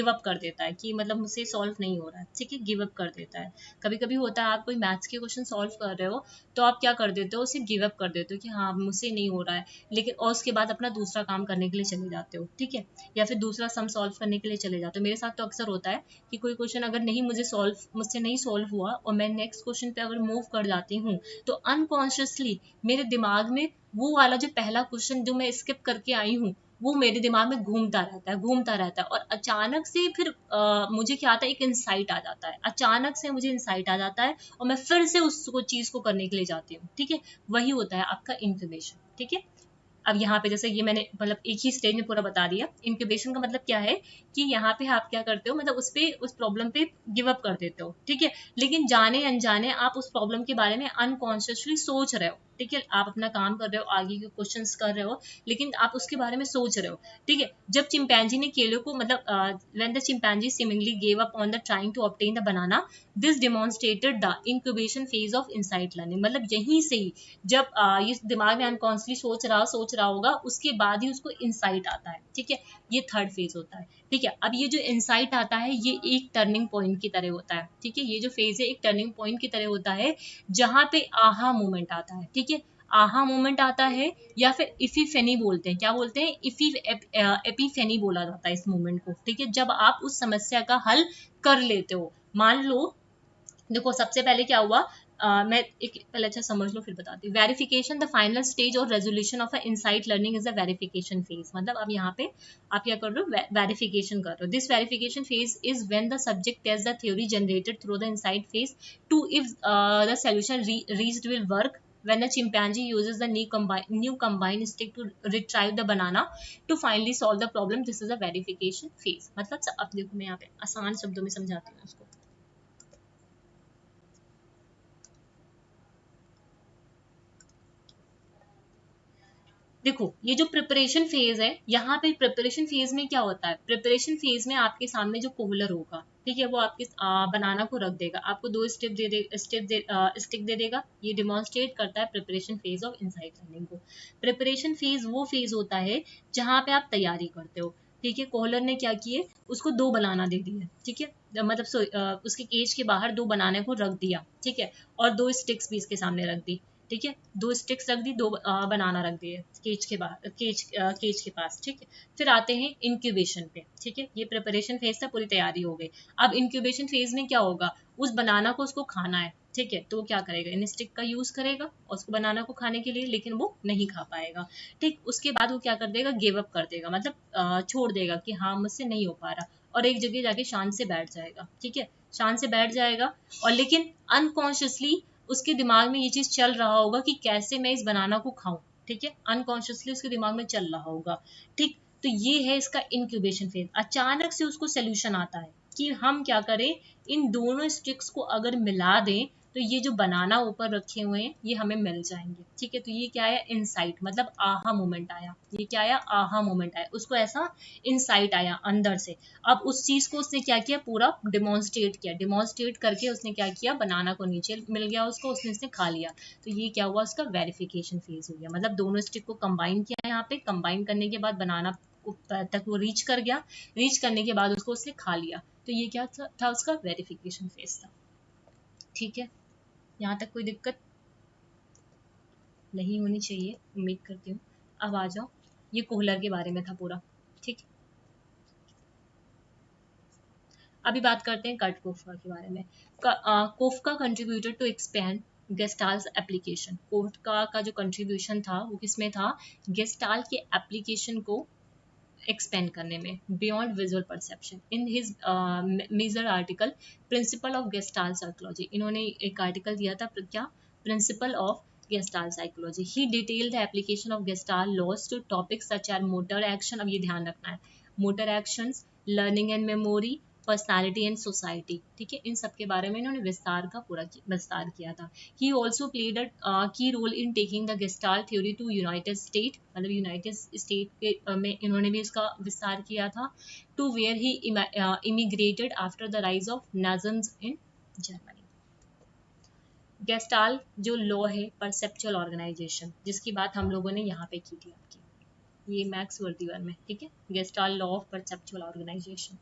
अप कर देता है कि मतलब मुझसे सॉल्व नहीं हो रहा है, ठीक है, गिव अप कर देता है। कभी कभी होता है आप कोई मैथ्स के क्वेश्चन सॉल्व कर रहे हो, तो आप क्या कर देते हो, उसे गिव अप कर देते हो कि हाँ मुझसे नहीं हो रहा है, लेकिन और उसके बाद अपना दूसरा काम करने के लिए चले जाते हो, ठीक है, या फिर दूसरा सम सॉल्व करने के लिए चले जाते हो। मेरे साथ तो अक्सर होता है कि कोई क्वेश्चन अगर नहीं मुझसे नहीं सॉल्व हुआ और मैं नेक्स्ट क्वेश्चन पे अगर मूव कर जाती हूँ, तो अनकॉन्शियसली मेरे दिमाग में वो वाला जो पहला क्वेश्चन जो मैं स्किप करके आई हूँ, वो मेरे दिमाग में घूमता रहता है, और अचानक से फिर मुझे क्या आता है, एक इंसाइट आ जाता है, अचानक से मुझे इंसाइट आ जाता है और मैं फिर से उस चीज को करने के लिए जाती हूँ, ठीक है। वही होता है आपका इंक्यूबेशन, ठीक है। अब यहाँ पे जैसे ये मैंने मतलब एक ही स्टेज में पूरा बता दिया। इंक्यूबेशन का मतलब क्या है कि यहाँ पे आप क्या करते हो, मतलब उस प्रॉब्लम पे गिव अप कर देते हो, ठीक है, लेकिन जाने अनजाने आप उस प्रॉब्लम के बारे में अनकॉन्शियसली सोच रहे हो, ठीक है, आप अपना काम कर रहे हो, आगे के क्वेश्चंस कर रहे हो, लेकिन आप उसके बारे में सोच रहे हो, ठीक है। जब चिंपैंजी ने केले को मतलब when the chimpanzee seemingly gave up on the trying to obtain the banana, this demonstrated the incubation phase of insight learning। मतलब यहीं से ही जब ये दिमाग में अनकॉन्शियसली सोच रहा होगा, उसके बाद ही उसको इंसाइट आता है, ठीक है, ये थर्ड फेज होता है, ठीक है। अब ये जो इंसाइट आता है ये एक टर्निंग पॉइंट की तरह होता है, ठीक है, ये जो फेज है एक टर्निंग पॉइंट की तरह होता है, जहां पे आहा मोमेंट आता है, ठीक है, आहा मोमेंट आता है, या फिर इफीफेनी बोलते हैं, क्या बोलते हैं, एपीफेनी बोला जाता है इस मोमेंट को, ठीक है, जब आप उस समस्या का हल कर लेते हो। मान लो देखो सबसे पहले क्या हुआ, मैं एक पहले अच्छा समझ लो फिर बताती हूँ। वेरिफिकेशन द फाइनल स्टेज और resolution of a insight learning is the verification phase. मतलब अब यहाँ पे आप क्या कर रहे हो, वेरिफिकेशन कर रहे हो। This verification phase is when the subject test the theory generated through the insight phase to if the solution reached will work. When a chimpanzee uses the new combined stick to retrieve the banana to finally solve the problem, this is a verification phase। मतलब अब देखो मैं यहाँ पे आसान शब्दों में समझाती हूँ उसको। देखो ये जो प्रिपरेशन फेज है, यहाँ पे प्रिपरेशन फेज में क्या होता है, प्रिपरेशन फेज में आपके सामने जो कोहलर होगा, ठीक है, वो आपके बनाना को रख देगा, आपको दो स्टिक दे देगा। ये डिमॉन्स्ट्रेट करता है preparation phase of insight learning को। प्रिपरेशन फेज वो फेज होता है जहाँ पे आप तैयारी करते हो, ठीक है। कोहलर ने क्या किए, उसको दो बनाना दे दिए, ठीक है, मतलब उसके केज के बाहर दो बनाने को रख दिया, ठीक है, और दो स्टिक्स भी इसके सामने रख दी, ठीक है, दो स्टिक्स रख दी, दो बनाना रख दिए केज के बाहर, केज के पास, ठीक है। फिर आते हैं इंक्यूबेशन पे, ठीक है, ये प्रिपरेशन फेज था, पूरी तैयारी हो गई। अब इंक्यूबेशन फेज में क्या होगा, उस बनाना को उसको खाना है, ठीक है, तो वो क्या करेगा, इन स्टिक का यूज करेगा और उसको बनाना को खाने के लिए, लेकिन वो नहीं खा पाएगा, ठीक। उसके बाद वो क्या कर देगा, गिव अप कर देगा, मतलब छोड़ देगा कि हाँ मुझसे नहीं हो पा रहा, और एक जगह जाके शांत से बैठ जाएगा, ठीक है, शांत से बैठ जाएगा। और लेकिन अनकॉन्शियसली उसके दिमाग में ये चीज चल रहा होगा कि कैसे मैं इस बनाना को खाऊं, ठीक है, अनकॉन्शियसली उसके दिमाग में चल रहा होगा, ठीक। तो ये है इसका इंक्यूबेशन फेज। अचानक से उसको सोल्यूशन आता है कि हम क्या करें, इन दोनों स्टिक्स को अगर मिला दें तो ये जो बनाना ऊपर रखे हुए हैं ये हमें मिल जाएंगे, ठीक है। तो ये क्या आया, इनसाइट, मतलब आहा मोमेंट आया, ये क्या आया, आहा मोमेंट आया, उसको ऐसा इनसाइट आया अंदर से। अब उस चीज को उसने क्या किया, पूरा डिमॉन्स्ट्रेट किया, डिमॉन्स्ट्रेट करके उसने क्या किया, बनाना को नीचे मिल गया उसको, उसने खा लिया। तो ये क्या हुआ, उसका वेरिफिकेशन फेज हो गया, मतलब दोनों स्टिक को कंबाइन किया, यहाँ पे कंबाइन करने के बाद बनाना तक वो रीच कर गया, रीच करने के बाद उसको उसने खा लिया। तो ये क्या था उसका वेरिफिकेशन फेज था, ठीक है। यहाँ तक कोई दिक्कत नहीं होनी चाहिए, उम्मीद करती हूँ। अब आ जाओ, ये कोहलर के बारे में था पूरा, ठीक। अभी बात करते हैं कर्ट कोफका के बारे में। कोफका कंट्रीब्यूटेड टू एक्सपैंड गेस्टाल्स एप्लीकेशन। कोफका का जो कंट्रीब्यूशन था वो किसमें था, गेस्टाल के एप्लीकेशन को एक्सपेंड करने में, beyond visual perception. In his major article principle of gestalt psychology, इन्होंने एक आर्टिकल दिया था, क्या, principle of gestalt psychology. He detailed the application of gestalt laws to topics such as motor action, अब ये ध्यान रखना है, motor actions, learning and memory, personality and society, ठीक है, इन सब के बारे में इन्होंने विस्तार किया था। He also played a key role in taking the gestalt theory to United State, मतलब यूनाइटेड स्टेट के में इन्होंने भी इसका विस्तार किया था, to where he immigrated after the rise of Nazism in Germany. Gestalt जो लॉ है परसेप्चुअल ऑर्गेनाइजेशन, जिसकी बात हम लोगों ने यहाँ पे की थी आपकी, ये मैक्स वर्दीवर में, ठीक है, gestalt law of perceptual organization.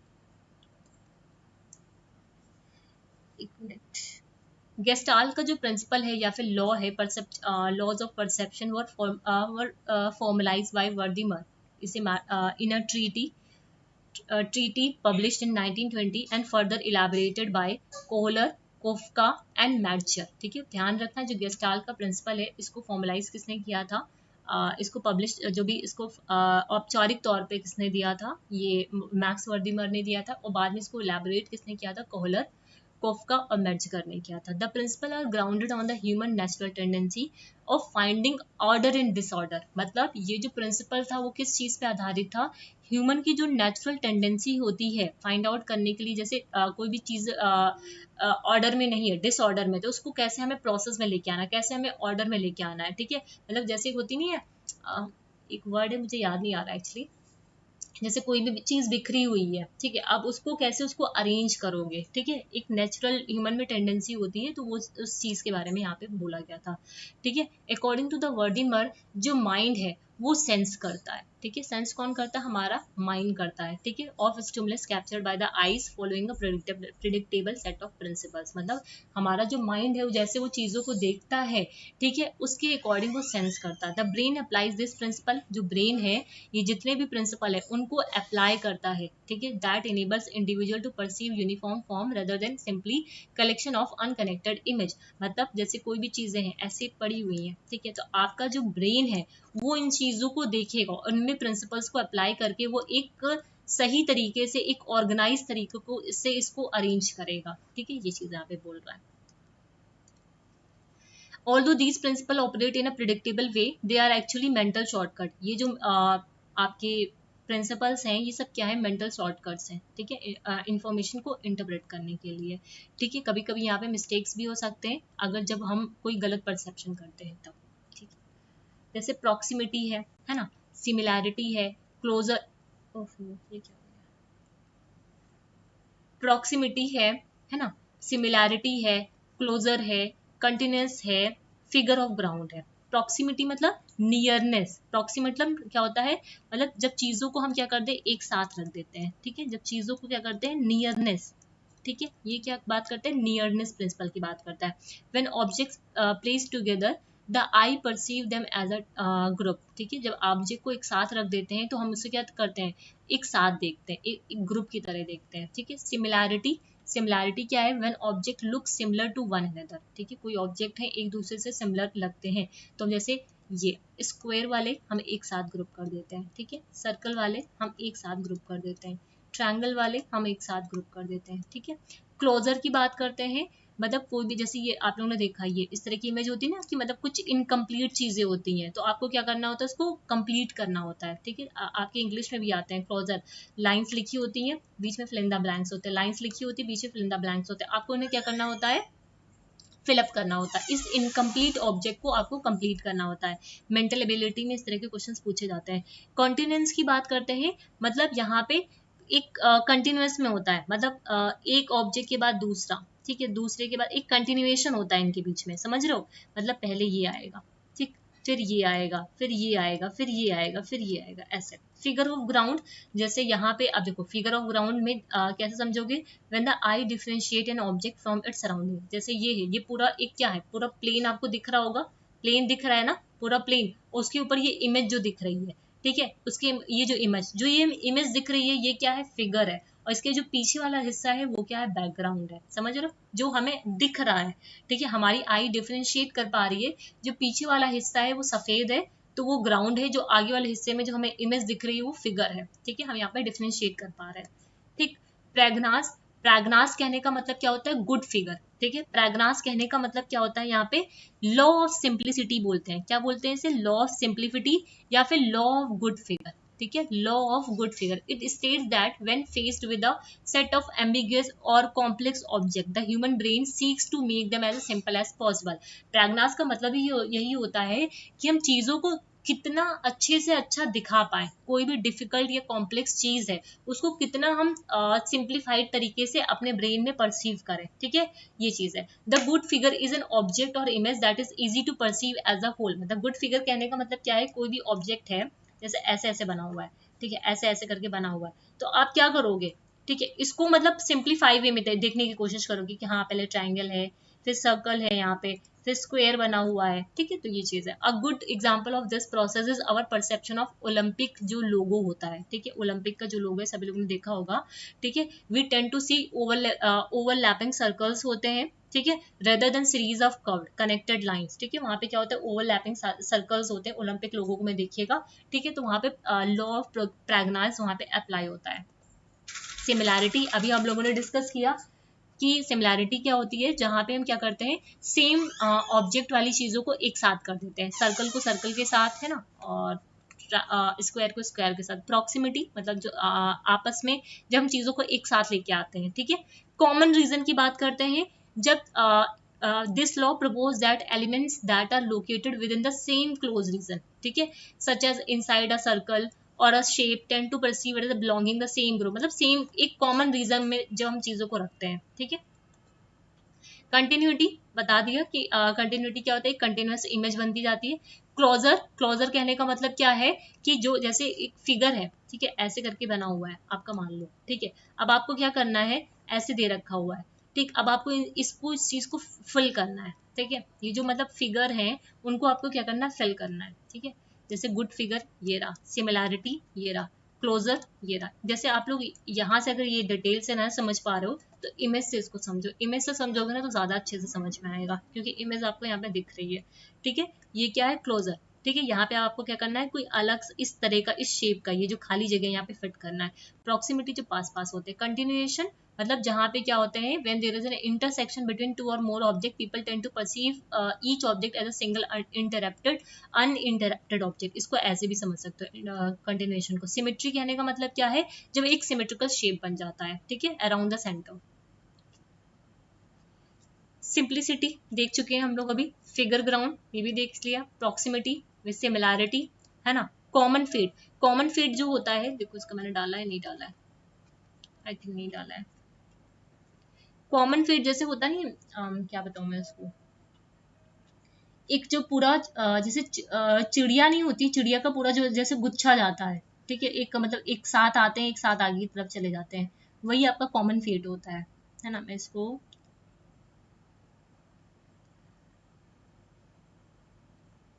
एक मिनट, गेस्टाल का जो प्रिंसिपल है या फिर लॉ है, laws of perception were formalize by Wertheimer, इसे in a treaty published in 1920 and further elaborated by Kohler, Koffka and Metzger, ठीक है। ध्यान रखना जो गेस्टाल का प्रिंसिपल है इसको फॉर्मलाइज किसने किया था, इसको पब्लिश जो भी इसको औपचारिक तौर पे किसने दिया था, ये मैक्स वर्दीमर ने दिया था, और बाद में इसको इलेबोरेट किसने किया था, कोहलर कोफका और मेर्जकर ने किया था। The principle are grounded on the human natural tendency of finding order in disorder. मतलब ये जो प्रिंसिपल था वो किस चीज पे आधारित था? ह्यूमन की जो नेचुरल टेंडेंसी होती है फाइंड आउट करने के लिए, जैसे कोई भी चीज ऑर्डर में नहीं है, डिसऑर्डर में, तो उसको कैसे हमें प्रोसेस में लेके आना, कैसे हमें ऑर्डर में लेके आना है। ठीक है, मतलब जैसे होती नहीं है, एक वर्ड है मुझे याद नहीं आ रहा एक्चुअली, जैसे कोई भी चीज बिखरी हुई है, ठीक है, अब उसको कैसे उसको अरेंज करोगे। ठीक है, एक नेचुरल ह्यूमन में टेंडेंसी होती है, तो वो उस चीज के बारे में यहाँ पे बोला गया था। ठीक है, अकॉर्डिंग टू द वर्डीमर जो माइंड है वो सेंस करता है। ठीक है, सेंस कौन करता है? हमारा माइंड करता है। ठीक है, of stimulus captured by the eyes following a predictable set of principles. मतलब हमारा जो माइंड है वो जैसे वो चीजों को देखता है, ठीक है, उसके अकॉर्डिंग वो सेंस करता है। The brain applies this principle, जो ब्रेन है ये जितने भी प्रिंसिपल है उनको अप्लाई करता है। ठीक है, that enables individual to perceive uniform form rather than simply collection of unconnected image. मतलब जैसे कोई भी चीजें हैं ऐसे पड़ी हुई हैं, ठीक है, तो आपका जो ब्रेन है वो इन चीजों को देखेगा, उनमें प्रिंसिपल्स को अप्लाई करके वो एक सही तरीके से, एक ऑर्गेनाइज तरीके को इससे इसको अरेंज करेगा। ठीक है, ये चीज यहाँ पे बोल रहा है। Although these principles operate in a predictable way, they are actually mental shortcut. ये जो आपके प्रिंसिपल्स हैं ये सब क्या है? मेंटल शॉर्टकट्स हैं। ठीक है, इंफॉर्मेशन को इंटरप्रेट करने के लिए। ठीक है, कभी कभी यहाँ पे मिस्टेक्स भी हो सकते हैं अगर जब हम कोई गलत परसेप्शन करते हैं तब। ठीक है, जैसे प्रॉक्सिमिटी है ना, सिमिलैरिटी है, क्लोजर, ये क्या, प्रॉक्सिमिटी है ना, सिमिलैरिटी है, क्लोजर है, कंटिन्यूस है, फिगर ऑफ ग्राउंड है। प्रॉक्सिमिटी मतलब नियरनेस, प्रॉक्सी मतलब क्या होता है? मतलब जब चीजों को हम क्या करते हैं, एक साथ रख देते हैं। ठीक है, जब चीजों को क्या करते हैं, नियरनेस। ठीक है, ये क्या बात करते हैं? नियरनेस प्रिंसिपल की बात करता है। When objects placed together the eye perceive them as a group. ठीक है, जब ऑब्जेक्ट को एक साथ रख देते हैं तो हम उसे क्या करते हैं, एक साथ देखते हैं, एक ग्रुप की तरह देखते हैं। ठीक है, सिमिलैरिटी, सिमिलैरिटी क्या है? When object look similar to one another. ठीक है, कोई ऑब्जेक्ट है एक दूसरे से सिमिलर लगते हैं, तो जैसे ये स्क्वायर वाले हम एक साथ ग्रुप कर देते हैं। ठीक है, सर्कल वाले हम एक साथ ग्रुप कर देते हैं, ट्रायंगल वाले हम एक साथ ग्रुप कर देते हैं। ठीक है, क्लोजर की बात करते हैं, मतलब कोई भी, जैसे ये आप लोगों ने देखा ये इस तरह की इमेज होती है ना कि मतलब कुछ इनकम्प्लीट चीजें होती हैं, तो आपको क्या करना होता है, उसको कंप्लीट करना होता है। ठीक है, आपके इंग्लिश में भी आते हैं क्लोजर, लाइंस लिखी होती हैं बीच में फिल इन द ब्लैंक्स होते हैं, लाइंस लिखी होती है बीच में फिल इन द ब्लैंक्स होते हैं, आपको उन्हें क्या करना होता है, फिलअप करना होता है। इस इनकम्प्लीट ऑब्जेक्ट को आपको कंप्लीट करना होता है। मेंटल एबिलिटी में इस तरह के क्वेश्चंस पूछे जाते हैं। कॉन्टिन्यूंस की बात करते हैं, मतलब यहाँ पे एक कंटिन्यूस में होता है, मतलब एक ऑब्जेक्ट के बाद दूसरा, ठीक है, दूसरे के बाद एक कंटिन्यूएशन होता है इनके बीच में, समझ रहे हो? मतलब पहले ये आएगा, ठीक, फिर ये आएगा, फिर ये आएगा, फिर ये आएगा, फिर ये आएगा, ऐसे। फिगर ऑफ ग्राउंड, जैसे यहाँ पे अब देखो फिगर ऑफ ग्राउंड में कैसे समझोगे? when the eye differentiate an object from its surrounding। जैसे ये है, ये पूरा एक क्या है, पूरा प्लेन आपको दिख रहा होगा, प्लेन दिख रहा है ना, पूरा प्लेन, उसके ऊपर ये इमेज जो दिख रही है, ठीक है, उसके ये जो ये इमेज दिख रही है ये क्या है? फिगर है। और इसके जो पीछे वाला हिस्सा है वो क्या है? बैकग्राउंड है। समझ रहे हो? जो हमें दिख रहा है, ठीक है, हमारी आई डिफरेंशिएट कर पा रही है, जो पीछे वाला हिस्सा है वो सफेद है तो वो ग्राउंड है, जो आगे वाले हिस्से में जो हमें इमेज दिख रही है वो फिगर है। ठीक है, हम यहाँ पे डिफरेंशिएट कर पा रहे हैं। ठीक, प्रैग्नास, प्रैग्नास कहने का मतलब क्या होता है? Good figure. ठीक है, प्रैग्नास कहने का मतलब क्या होता है? यहाँ पे लॉ ऑफ सिंप्लिसिटी बोलते हैं। क्या बोलते हैं इसे? लॉ ऑफ सिंप्लिसिटी या फिर लॉ ऑफ गुड फिगर। ठीक है, law of good figure, it states that when faced with a set of ambiguous or complex object the human brain seeks to make them as simple as possible. Pragnanz का मतलब ही यही होता है कि हम चीजों को कितना अच्छे से अच्छा दिखा पाए, कोई भी डिफिकल्ट या कॉम्प्लेक्स चीज है उसको कितना हम सिंप्लीफाइड तरीके से अपने ब्रेन में परसीव करें। ठीक है, ये चीज है। The good figure is an object or image that is easy to perceive as a whole. मतलब गुड फिगर कहने का मतलब क्या है? कोई भी ऑब्जेक्ट है, जैसे ऐसे ऐसे बना हुआ है, ठीक है, ऐसे ऐसे करके बना हुआ है, तो आप क्या करोगे? ठीक है, इसको मतलब सिंप्लीफाई वे में देखने की कोशिश करोगे कि हाँ पहले ट्राइंगल है, फिर सर्कल है, यहाँ पे फिर स्क्वायर बना हुआ है। ठीक है, तो ये चीज है। A good example of this process is our perception of Olympic जो लोगो होता है। ठीक है, ओलंपिक का जो लोगो है सभी लोगों ने देखा होगा। ठीक है, we tend to see overlapping circles होते हैं, ठीक है, rather than series of curved connected lines. ठीक है, वहां पे क्या होता है? ओवरलैपिंग सर्कल्स होते हैं ओलंपिक लोगों को में देखिएगा। ठीक है, तो वहां पे लॉ ऑफ प्रैग्नास वहां पे अप्लाई होता है। सिमिलैरिटी अभी हम लोगों ने डिस्कस किया, कि सिमिलैरिटी क्या होती है, जहाँ पे हम क्या करते हैं, सेम ऑब्जेक्ट वाली चीज़ों को एक साथ कर देते हैं, सर्कल को सर्कल के साथ, है ना, और स्क्वायर को स्क्वायर के साथ। प्रॉक्सिमिटी मतलब जो आपस में जब हम चीज़ों को एक साथ लेके आते हैं, ठीक है। कॉमन रीजन की बात करते हैं, जब this law propose that elements that are located with in the same close region, ठीक है, such as inside a circle or a shape tend to perceive as belonging the same group, मतलब same एक common region में जब हम चीजों को रखते हैं, ठीक है। कंटिन्यूटी बता दिया कि कंटिन्यूटी क्या होता है, कंटिन्यूअस इमेज बनती जाती है। क्लोजर, क्लोजर कहने का मतलब क्या है कि जो जैसे एक फिगर है, ठीक है, ऐसे करके बना हुआ है आपका, मान लो, ठीक है, अब आपको क्या करना है, ऐसे दे रखा हुआ है, ठीक, अब आपको इसको इस चीज को फिल करना है, ठीक है, ये जो मतलब फिगर है उनको आपको क्या करना है, फिल करना है, ठीक है। जैसे गुड फिगर ये रहा, सिमिलैरिटी ये रहा, क्लोजर ये रहा। जैसे आप लोग यहाँ से अगर ये डिटेल से ना समझ पा रहे हो तो इमेज से इसको समझो, इमेज से समझोगे ना तो ज्यादा अच्छे से समझ में आएगा, क्योंकि इमेज आपको यहाँ पे दिख रही है, ठीक है। ये क्या है, क्लोजर, ठीक है। यहाँ पे आपको क्या करना है, कोई अलग इस तरह का, इस शेप का, ये जो खाली जगह यहाँ पे फिट करना है। प्रॉक्सिमिटी जो पास पास होते हैं। कंटिन्यूएशन मतलब जहाँ पे क्या होते हैं, when there is an intersection between two or more object, people tend to perceive each object as a single uninterrupted object, इसको ऐसे भी समझ सकते हो कंटिन्यूएशन को। सिमेट्री कहने का मतलब क्या है, जब एक सिमेट्रिकल शेप बन जाता है, ठीक है, अराउंड द सेंटर। सिंप्लिसिटी देख चुके हैं हम लोग अभी, फिगर ग्राउंड ये भी देख लिया, प्रॉक्सिमिटी विद सिमिलैरिटी, है ना। कॉमन फीट, कॉमन फीट जो होता है, देखो इसका मैंने डाला है, नहीं डाला है, आई थिंक नहीं डाला है। कॉमन फीट जैसे होता नहीं, क्या बताऊं मैं उसको, एक जो पूरा जैसे चिड़िया नहीं होती, चिड़िया का पूरा जो जैसे गुच्छा जाता है, ठीक है, एक मतलब एक साथ आते हैं, एक साथ आगे की तरफ चले जाते हैं, वही आपका कॉमन फीट होता है ना। मैं इसको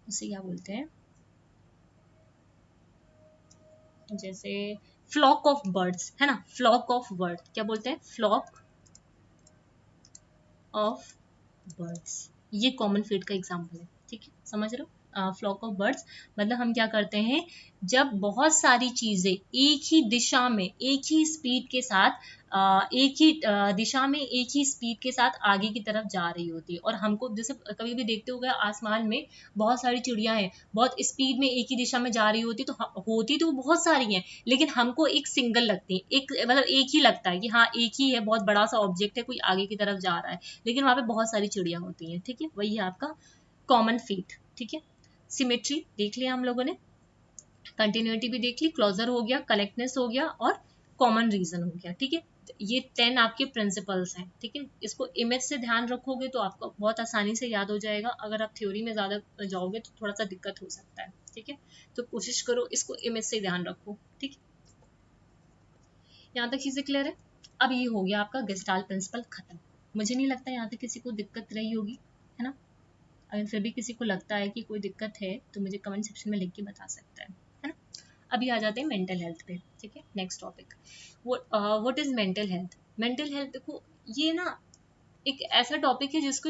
इसे क्या बोलते हैं, जैसे फ्लॉक ऑफ बर्ड्स, है ना, फ्लॉक ऑफ बर्ड क्या बोलते हैं, फ्लॉक ऑफ बर्ड्स, ये कॉमन फीट का एग्जाम्पल है, ठीक है, समझ रहे हो। फ्लॉक ऑफ बर्ड्स मतलब हम क्या करते हैं, जब बहुत सारी चीजें एक ही दिशा में, एक ही स्पीड के साथ एक ही दिशा में, एक ही स्पीड के साथ आगे की तरफ जा रही होती है, और हमको जैसे कभी भी देखते हो आसमान में बहुत सारी चिड़िया हैं, बहुत स्पीड में एक ही दिशा में जा रही होती, तो होती तो बहुत सारी हैं, लेकिन हमको एक सिंगल लगती है, एक मतलब एक ही लगता है कि हाँ एक ही है, बहुत बड़ा सा ऑब्जेक्ट है, कोई आगे की तरफ जा रहा है, लेकिन वहां पे बहुत सारी चिड़िया होती हैं, ठीक है, वही है आपका कॉमन फीट, ठीक है। सिमेट्री देख लिया हम लोगों ने, कंटिन्यूटी भी देख ली, क्लोजर हो गया, कनेक्टनेस हो गया, और कॉमन रीजन हो गया, ठीक है। ये 10 आपके प्रिंसिपल्स हैं, ठीक है। इसको इमेज से ध्यान रखोगे तो आपको बहुत आसानी से याद हो जाएगा, अगर आप थ्योरी में ज्यादा जाओगे तो थोड़ा सा दिक्कत हो सकता है, ठीक है। तो कोशिश करो इसको इमेज से ध्यान रखो, ठीक है। यहाँ तक चीजें क्लियर है। अब ये हो गया आपका गेस्टाल्ट प्रिंसिपल खत्म। मुझे नहीं लगता यहाँ तक किसी को दिक्कत रही होगी, है ना। अगर फिर भी किसी को लगता है कि कोई दिक्कत है तो मुझे कमेंट सेक्शन में लिख के बता सकता है ना। अभी आ जाते हैं मेंटल हेल्थ पे, ठीक है, next topic. What is mental health. Mental health देखो, ये ना एक ऐसा टॉपिक है जिसको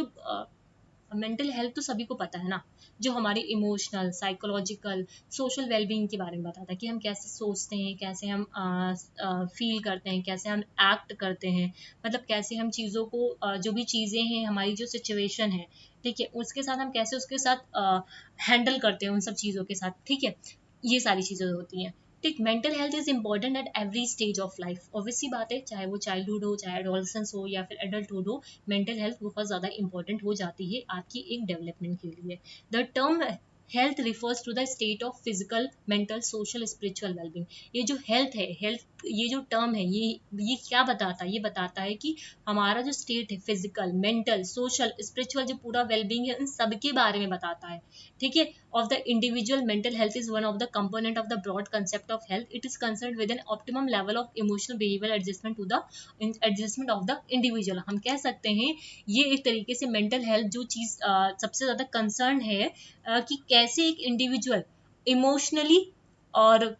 मेंटल हेल्थ तो सभी को पता है ना, जो हमारी इमोशनल, साइकोलॉजिकल, सोशल वेलबींग के बारे में बताता है कि हम कैसे सोचते हैं, कैसे हम फील करते हैं, कैसे हम एक्ट करते हैं, मतलब कैसे हम चीज़ों को जो भी चीज़ें हैं, हमारी जो सिचुएशन है, ठीक है, उसके साथ हम कैसे उसके साथ हैंडल करते हैं उन सब चीज़ों के साथ, ठीक है, ये सारी चीज़ें होती हैं, ठीक। Mental health is important at every stage of life, obviously बात है, चाहे वो चाइल्डहुड हो, चाहे एडोलसेंस हो, या फिर एडल्टहुड हो, मेंटल हेल्थ बहुत ज़्यादा इंपॉर्टेंट हो जाती है आपकी एक डेवलपमेंट के लिए। The term health refers to the state of physical, mental, social, spiritual wellbeing. ये जो हेल्थ है, हेल्थ ये जो टर्म है, ये क्या बताता है, ये बताता है कि हमारा जो स्टेट है, फिजिकल, मेंटल, सोशल, स्पिरिचुअल, जो पूरा वेलबींग है, इन सब के बारे में बताता है, ठीक है। of the individual, mental health is one of the component of the broad concept of health. It is concerned with an optimum level of emotional behavioral adjustment to the adjustment of the individual. हम कह सकते हैं ये एक तरीके से mental health जो चीज सबसे ज्यादा कंसर्न है कि कैसे एक इंडिविजुअल इमोशनली और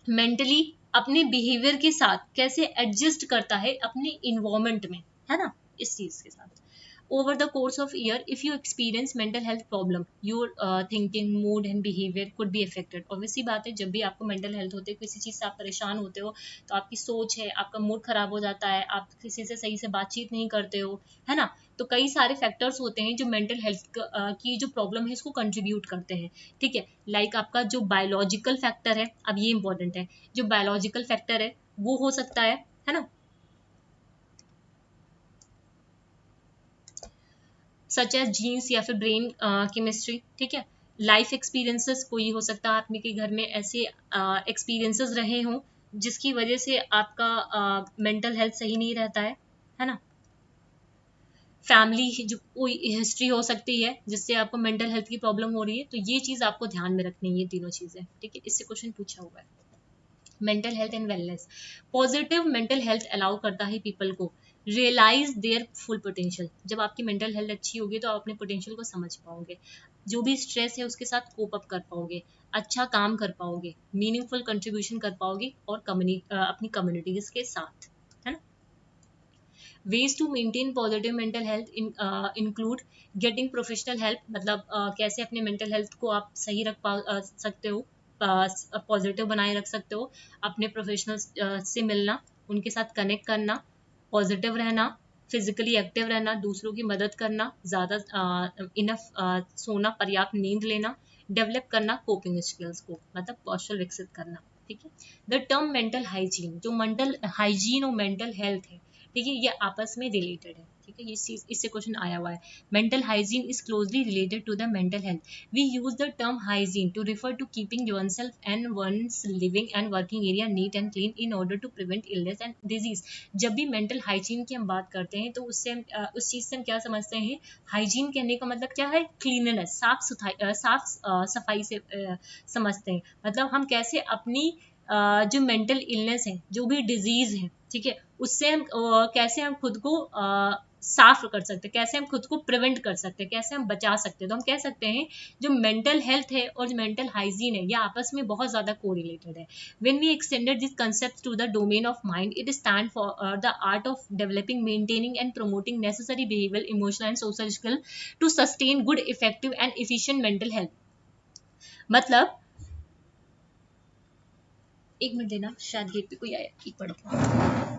मेंटली अपने बिहेवियर के साथ कैसे एडजस्ट करता है अपने इन्वायरमेंट में, है ना, इस चीज के साथ। over the course of year, if you experience mental health problem, your thinking, mood and behavior could be affected. Obviously बात है, जब भी आपको mental health होते है, किसी चीज़ से आप परेशान होते हो, तो आपकी सोच है, आपका मूड खराब हो जाता है, आप किसी से सही से बातचीत नहीं करते हो, है ना। तो कई सारे फैक्टर्स होते हैं जो मेंटल हेल्थ की जो प्रॉब्लम है इसको कंट्रीब्यूट करते हैं, ठीक है। लाइक आपका जो बायोलॉजिकल फैक्टर है, अब ये इंपॉर्टेंट है, जो बायोलॉजिकल फैक्टर है वो हो सकता है ना, सच एज जीन्स या फिर ब्रेन केमिस्ट्री, ठीक है। लाइफ एक्सपीरियंसेस कोई हो सकता है, आपने के घर में ऐसे एक्सपीरियंसेस रहे हों जिसकी वजह से आपका मेंटल हेल्थ सही नहीं रहता है ना। फैमिली जो कोई हिस्ट्री हो सकती है जिससे आपको मेंटल हेल्थ की प्रॉब्लम हो रही है, तो ये चीज़ आपको ध्यान में रखनी है, ये तीनों चीज़ें, ठीक है। इससे क्वेश्चन पूछा हुआ है। Mental health and wellness, positive mental health allow करता है पीपल को रियलाइज देयर फुल पोटेंशियल। जब आपकी मेंटल हेल्थ अच्छी होगी तो आप अपने पोटेंशियल को समझ पाओगे, जो भी स्ट्रेस है उसके साथ कोप अप कर पाओगे, अच्छा काम कर पाओगे, मीनिंगफुल कंट्रीब्यूशन कर पाओगे और अपनी कम्युनिटीज के साथ, है ना। Ways to maintain positive mental health include getting professional help, मतलब कैसे अपने मेंटल हेल्थ को आप सही रख सकते हो, पॉजिटिव बनाए रख सकते हो, अपने प्रोफेशनल से मिलना, उनके साथ कनेक्ट करना, पॉजिटिव रहना, फिजिकली एक्टिव रहना, दूसरों की मदद करना, ज़्यादा इनफ सोना, पर्याप्त नींद लेना, डेवलप करना कोपिंग स्किल्स को, मतलब कौशल विकसित करना, ठीक है। द टर्म मेंटल हाइजीन, जो मेंटल हाइजीन और मेंटल हेल्थ है, ठीक है, ये आपस में रिलेटेड है, ठीक है। ये इससे क्वेश्चन आया हुआ है। Mental hygiene is closely related to the mental health. We use the term hygiene to refer to keeping yourself and one's living and working area neat and clean in order to prevent illness and disease. जब भी mental hygiene की हम बात करते हैं तो उससे उस चीज से हम क्या समझते हैं, हाइजीन कहने का मतलब क्या है, क्लीननेस, साफ सफाई से समझते हैं। मतलब हम कैसे अपनी जो मेंटल इलनेस है, जो भी डिजीज है, ठीक है, उससे हम कैसे हम खुद को साफ कर सकते हैं, कैसे हम खुद को प्रिवेंट कर सकते हैं, कैसे हम बचा सकते हैं। तो हम कह सकते हैं जो मेंटल हेल्थ है और जो मेंटल हाइजीन है, ये आपस में बहुत ज्यादा कोरिलेटेड है। When we extended this concept to the domain of mind, it stand for the art of developing, maintaining and promoting necessary behaviour, emotional and social skill to sustain good, effective and efficient mental health. मतलब एक minute देना, शायद gate पे कोई आया, एक पढ़ो।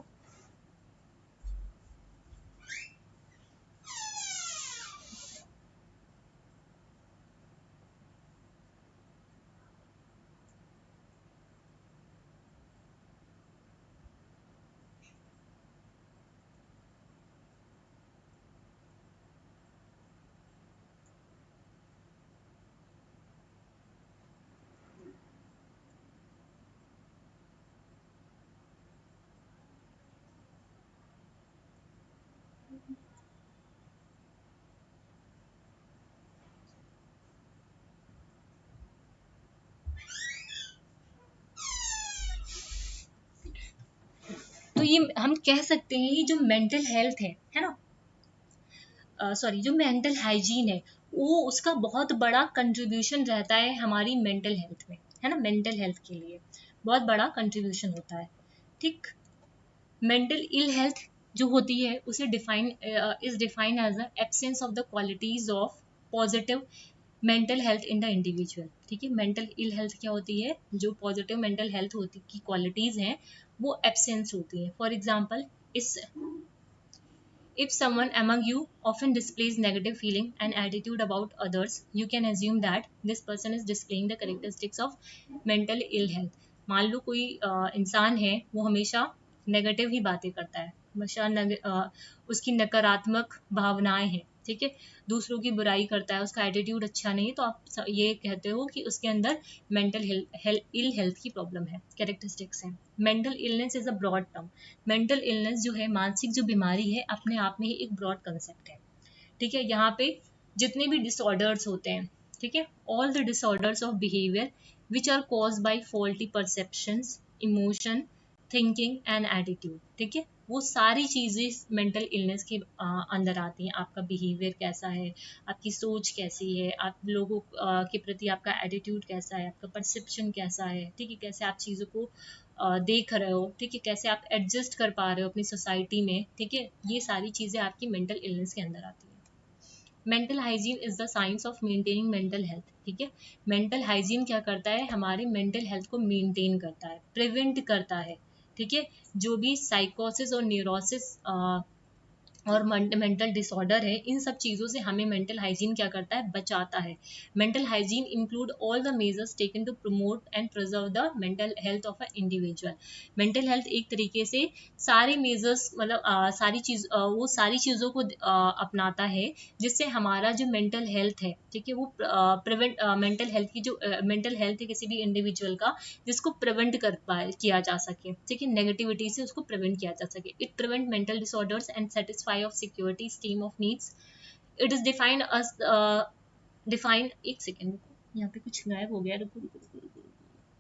तो ये हम कह सकते हैं, ये जो मेंटल हेल्थ है ना, सॉरी, जो मेंटल हाइजीन है, वो उसका बहुत बड़ा कंट्रीब्यूशन रहता है हमारी मेंटल हेल्थ में, है ना। मेंटल हेल्थ के लिए बहुत बड़ा कंट्रीब्यूशन होता है, ठीक। मेंटल इल हेल्थ जो होती है उसे define is defined as the absence of the qualities of positive mental health in the individual, ठीक है। मेंटल इल हेल्थ क्या होती है, जो पॉजिटिव मेंटल हेल्थ होती की क्वालिटीज हैं वो एब्सेंस होती है। फॉर एग्जाम्पल, इस if someone among you often displays negative feeling and attitude about others, you can assume that this person is displaying the characteristics of mental ill health. मान लो कोई इंसान है, वो हमेशा नेगेटिव ही बातें करता है, हमेशा उसकी नकारात्मक भावनाएं हैं, ठीक है, दूसरों की बुराई करता है, उसका एटीट्यूड अच्छा नहीं है, तो आप ये कहते हो कि उसके अंदर मेंटल इल हेल्थ की प्रॉब्लम है, कैरेक्टरिस्टिक्स है। Mental illness is a broad term. Mental illness जो है, मानसिक जो बीमारी है, अपने आप में ही एक ब्रॉड कंसेप्ट है, ठीक है। यहाँ पे जितने भी डिसऑर्डर्स होते हैं, ठीक है, all the disorders of behaviour which are cause by faulty perceptions, emotion, thinking and attitude, ठीक है, वो सारी चीजें मेंटल इलनेस के अंदर आती हैं। आपका बिहेवियर कैसा है, आपकी सोच कैसी है, आप लोगों के प्रति आपका एटीट्यूड कैसा है, आपका परसेप्शन कैसा है, ठीक है, कैसे आप चीज़ों को देख रहे हो, ठीक है, कैसे आप एडजस्ट कर पा रहे हो अपनी सोसाइटी में, ठीक है, ये सारी चीज़ें आपकी मेंटल इलनेस के अंदर आती है। Mental hygiene is the science of maintaining mental health, ठीक है। मेंटल हाइजीन क्या करता है, हमारे मेंटल हेल्थ को मेंटेन करता है, प्रिवेंट करता है, ठीक है। जो भी साइकोसिस और न्यूरोसिस और मेंटल डिसऑर्डर है, इन सब चीज़ों से हमें मेंटल हाइजीन क्या करता है, बचाता है। Mental hygiene include all the measures taken to promote and preserve the mental health of a individual. Mental health एक तरीके से सारे मेजर्स मतलब वो सारी चीज़ों को अपनाता है जिससे हमारा जो मेंटल हेल्थ है, ठीक है, वो प्रिवेंट मेंटल हेल्थ की जो मेंटल हेल्थ है किसी भी इंडिविजुअल का, जिसको प्रिवेंट कर पाए किया जा सके, ठीक है, नेगेटिविटी से उसको प्रिवेंट किया जा सके। It prevent mental disorders and satisfy of security stream of needs. It is defined as defined एक सेकेंड, यहाँ पे कुछ गायब हो गया, रुको रुको रुको रुको रुको,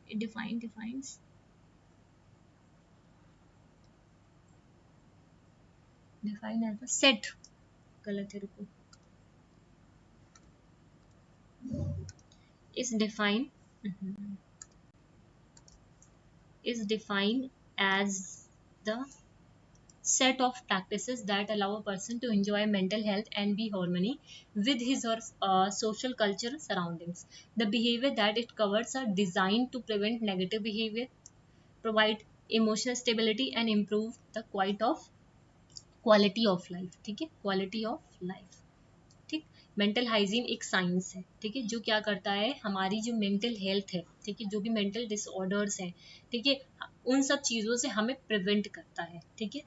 it define as a set, गलत है, रुको, is defined as the set of practices that allow a person to enjoy mental health and be harmony with his or social cultural surroundings. The behavior that it covers are designed to prevent negative behavior, provide emotional stability and improve the quality of life, ठीक है, quality of life, ठीक। Mental hygiene एक science है, ठीक है, जो क्या करता है, हमारी जो मेंटल हेल्थ है, ठीक है, जो भी मेंटल डिसऑर्डर्स हैं, ठीक है, उन सब चीज़ों से हमें प्रिवेंट करता है, ठीक है,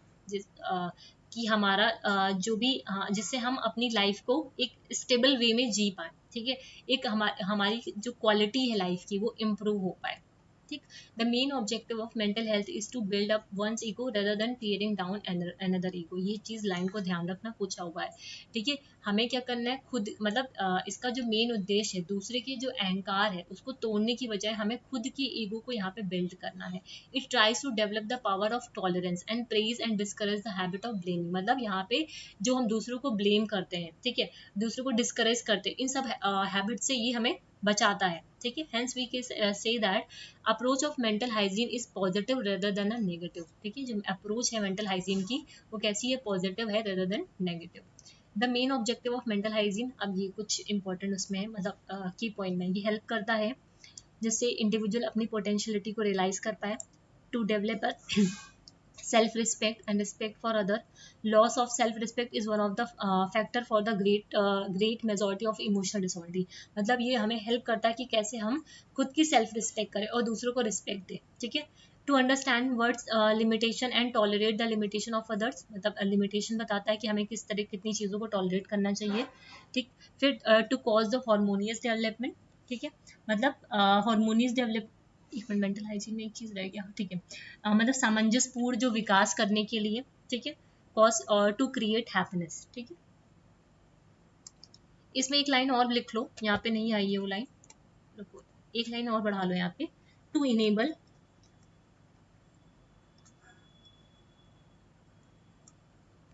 कि हमारा जो भी जिससे हम अपनी लाइफ को एक स्टेबल वे में जी पाए, ठीक है, एक हमारी जो क्वालिटी है लाइफ की वो इम्प्रूव हो पाए, ठीक। The main objective of mental health is to build up one's ego rather than tearing down another ego. ये चीज लाइन को ध्यान रखना, पूछा हुआ है, ठीक है। हमें क्या करना है, खुद मतलब इसका जो मेन उद्देश्य है, दूसरे के जो अहंकार है उसको तोड़ने की बजाय हमें खुद की ईगो को यहाँ पे बिल्ड करना है। It tries to develop the power of tolerance and praise and discourage the habit of blaming. मतलब यहाँ पे जो हम दूसरों को ब्लेम करते हैं, ठीक है, दूसरों को डिस्करेज करते हैं, इन सब हैबिट से ये हमें बचाता है, ठीक है। Hence we can say that approach of mental hygiene is positive rather than a negative, ठीक है, जो अप्रोच है मेंटल हाइजीन की वो कैसी है, पॉजिटिव है rather then negative. The main objective of mental hygiene, अब ये कुछ इंपॉर्टेंट उसमें है, मतलब की पॉइंट में ये हेल्प करता है जिससे इंडिविजुअल अपनी पोटेंशियलिटी को रियलाइज कर पाए, to develop self respect and respect for other. Loss of self respect is one of the factor for the great majority of emotional disorder। मतलब ये हमें हेल्प करता है कि कैसे हम खुद की सेल्फ रिस्पेक्ट करें और दूसरों को रिस्पेक्ट दें, ठीक है। To understand words limitation and tolerate the limitation of others, मतलब लिमिटेशन बताता है कि हमें किस तरह कितनी चीज़ों को टॉलरेट करना चाहिए, ठीक। फिर to cause the harmonious development, ठीक है, मतलब हार्मोनियस डेवलप, एक मिनट, मेंटल हाइजीन में एक चीज़ रह गया, ठीक है, मतलब सामंजस्यपूर्ण जो विकास करने के लिए, ठीक है, कॉज और टू क्रिएट हैप्पीनेस, ठीक है। इसमें एक लाइन और लिख लो, यहाँ पे नहीं आई है वो लाइन, एक लाइन और बढ़ा लो यहाँ पे, to enable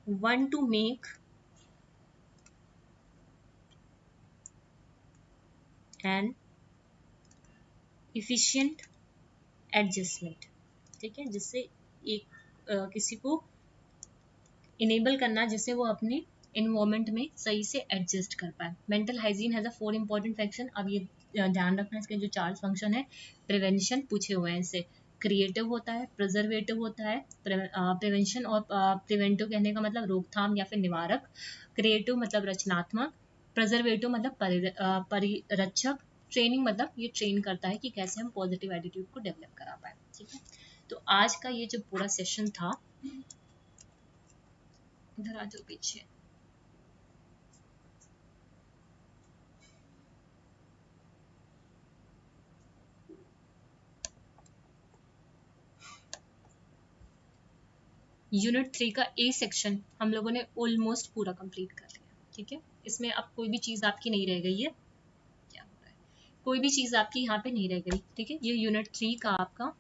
one to make an efficient adjustment, ठीक है, जिससे एक किसी को इनेबल करना जिससे वो अपने इन्वायरमेंट में सही से एडजस्ट कर पाए। Mental hygiene has a 4 important function. अब ये ध्यान रखना, इसके जो 4 फंक्शन है, प्रिवेंशन पूछे हुए हैं इससे, क्रिएटिव होता है, प्रिजर्वेटिव होता है, प्रिवेंशन और प्रिवेंटिव कहने का मतलब रोकथाम या फिर निवारक, क्रिएटिव मतलब रचनात्मक, प्रिजर्वेटिव मतलब परिरक्षक, ट्रेनिंग मतलब ये ट्रेन करता है कि कैसे हम पॉजिटिव एटीट्यूड को डेवलप करा पाए, ठीक है। तो आज का ये जो पूरा सेशन था, इधर आ जाओ पीछे, यूनिट 3 का ए सेक्शन हम लोगों ने ऑलमोस्ट पूरा कंप्लीट कर लिया, ठीक है। इसमें अब कोई भी चीज़ आपकी नहीं रह गई है, क्या हो रहा है, कोई भी चीज़ आपकी यहाँ पे नहीं रह गई, ठीक है। ये यूनिट 3 का आपका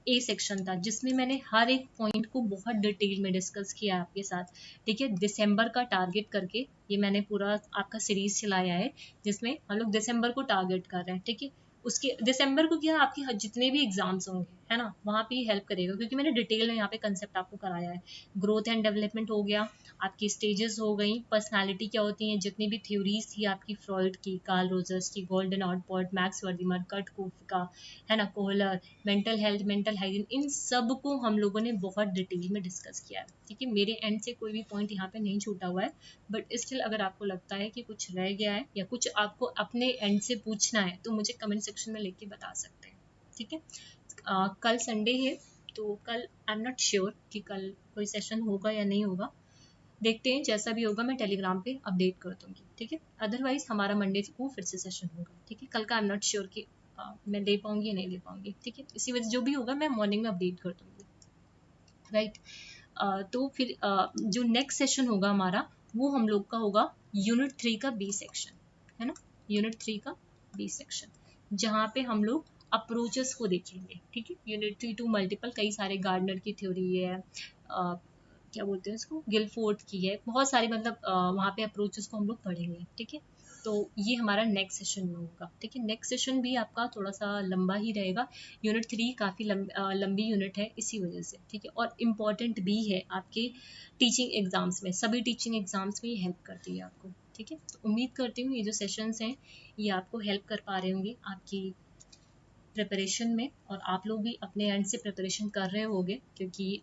ए सेक्शन था जिसमें मैंने हर एक पॉइंट को बहुत डिटेल में डिस्कस किया आपके साथ, ठीक है। दिसंबर का टारगेट करके ये मैंने पूरा आपका सीरीज चलाया है जिसमें हम लोग दिसंबर को टारगेट कर रहे हैं, ठीक है। उसके दिसंबर को क्या, आपके जितने भी एग्जाम्स होंगे, है ना, वहाँ पे हेल्प करेगा, क्योंकि मैंने डिटेल में यहाँ पे कंसेप्ट आपको कराया है। ग्रोथ एंड डेवलपमेंट हो गया, आपकी स्टेजेस हो गई, पर्सनालिटी क्या होती है, जितनी भी थ्योरीज थी आपकी, फ्रॉइड की, कार्ल रोजर्स की, Gordon Allport, Max Wertheimer, Kurt Koffka, है ना, Kohler, mental health, mental hygiene, इन सब को हम लोगों ने बहुत डिटेल में डिस्कस किया है। ठीक है, मेरे एंड से कोई भी पॉइंट यहाँ पे नहीं छूटा हुआ है, बट स्टिल अगर आपको लगता है कि कुछ रह गया है या कुछ आपको अपने एंड से पूछना है तो मुझे कमेंट सेक्शन में लिख के बता सकते हैं। ठीक है, कल संडे है, तो कल आई एम नॉट श्योर कि कल कोई सेशन होगा या नहीं होगा, देखते हैं, जैसा भी होगा मैं टेलीग्राम पे अपडेट कर दूंगी। ठीक है, अदरवाइज हमारा मंडे को फिर से सेशन होगा। ठीक है, कल का आई एम नॉट श्योर कि मैं दे पाऊंगी या नहीं दे पाऊंगी। ठीक है, इसी वजह जो भी होगा मैं मॉर्निंग में अपडेट कर दूंगी। राइट, तो फिर जो नेक्स्ट सेशन होगा हमारा, वो हम लोग का होगा यूनिट 3 का बी सेक्शन, है ना, यूनिट 3 का बी सेक्शन, जहाँ पे हम लोग अप्रोचेस को देखेंगे। ठीक है, यूनिट 3 टू मल्टीपल कई सारे, गार्डनर की थ्योरी है, क्या बोलते हैं इसको, गिलफोर्ड की है, बहुत सारी, मतलब वहाँ पे अप्रोचेस को हम लोग पढ़ेंगे। ठीक है, तो ये हमारा नेक्स्ट सेशन में होगा। ठीक है, नेक्स्ट सेशन भी आपका थोड़ा सा लंबा ही रहेगा, यूनिट 3 काफ़ी लंबी यूनिट है इसी वजह से। ठीक है, और इम्पॉर्टेंट भी है आपके टीचिंग एग्जाम्स में, सभी टीचिंग एग्जाम्स में ये हेल्प करती है आपको। ठीक है, तो उम्मीद करती हूँ ये जो सेशंस हैं ये आपको हेल्प कर पा रहे होंगे आपकी प्रिपरेशन में, और आप लोग भी अपने एंड से प्रिपरेशन कर रहे होंगे, क्योंकि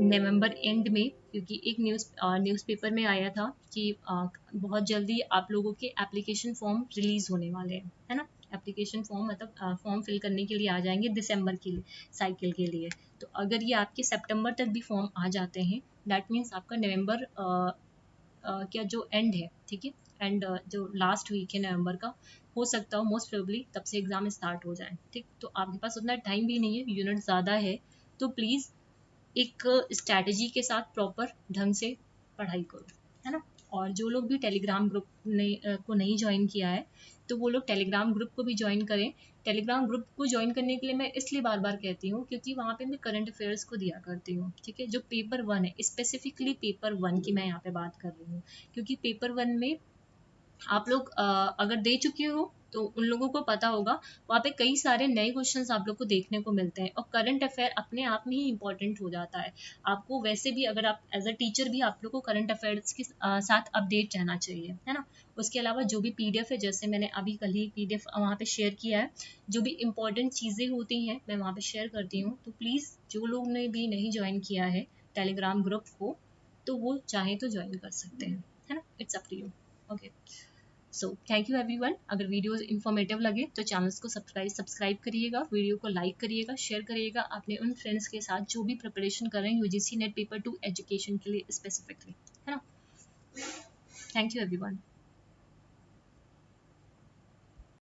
नवंबर एंड में, क्योंकि एक न्यूज़पेपर में आया था कि बहुत जल्दी आप लोगों के एप्लीकेशन फॉर्म रिलीज होने वाले हैं, है ना, एप्लीकेशन फॉर्म मतलब फॉर्म फिल करने के लिए आ जाएंगे दिसंबर के लिए, साइकिल के लिए। तो अगर ये आपके सितंबर तक भी फॉर्म आ जाते हैं, दैट मीन्स आपका नवंबर क्या जो एंड है, ठीक है, एंड जो लास्ट वीक है नवंबर का, हो सकता हो मोस्ट प्रोबेबली तब से एग्जाम स्टार्ट हो जाए। ठीक, तो आपके पास उतना टाइम भी नहीं है, यूनिट ज़्यादा है, तो प्लीज़ एक स्ट्रैटेजी के साथ प्रॉपर ढंग से पढ़ाई करो, है ना। और जो लोग भी टेलीग्राम ग्रुप को नहीं ज्वाइन किया है, तो वो लोग टेलीग्राम ग्रुप को भी ज्वाइन करें। टेलीग्राम ग्रुप को ज्वाइन करने के लिए मैं इसलिए बार बार कहती हूँ, क्योंकि वहाँ पे मैं करंट अफेयर्स को दिया करती हूँ। ठीक है, जो पेपर 1 है, स्पेसिफिकली पेपर 1 की मैं यहाँ पे बात कर रही हूँ, क्योंकि पेपर 1 में आप लोग अगर दे चुके हो तो उन लोगों को पता होगा, वहाँ पे कई सारे नए क्वेश्चंस आप लोग को देखने को मिलते हैं, और करंट अफेयर अपने आप में ही इंपॉर्टेंट हो जाता है। आपको वैसे भी, अगर आप एज अ टीचर भी, आप लोग को करंट अफेयर्स के साथ अपडेट रहना चाहिए, है ना। उसके अलावा जो भी पीडीएफ है, जैसे मैंने अभी कल ही पीडीएफ वहाँ पे शेयर किया है, जो भी इंपॉर्टेंट चीज़ें होती हैं मैं वहाँ पे शेयर करती हूँ। तो प्लीज़ जो लोग ने भी नहीं ज्वाइन किया है टेलीग्राम ग्रुप को, तो वो चाहे तो ज्वाइन कर सकते हैं, है ना, it's up to you. Okay, so thank you everyone. अगर वीडियो इन्फॉर्मेटिव लगे तो चैनल्स को सब्सक्राइब करिएगा, वीडियो को लाइक करिएगा, शेयर करिएगा अपने उन फ्रेंड्स के साथ जो भी प्रिपरेशन कर रहे हैं यूजीसी नेट पेपर 2 एजुकेशन के लिए स्पेसिफिकली, है ना। Thank you everyone.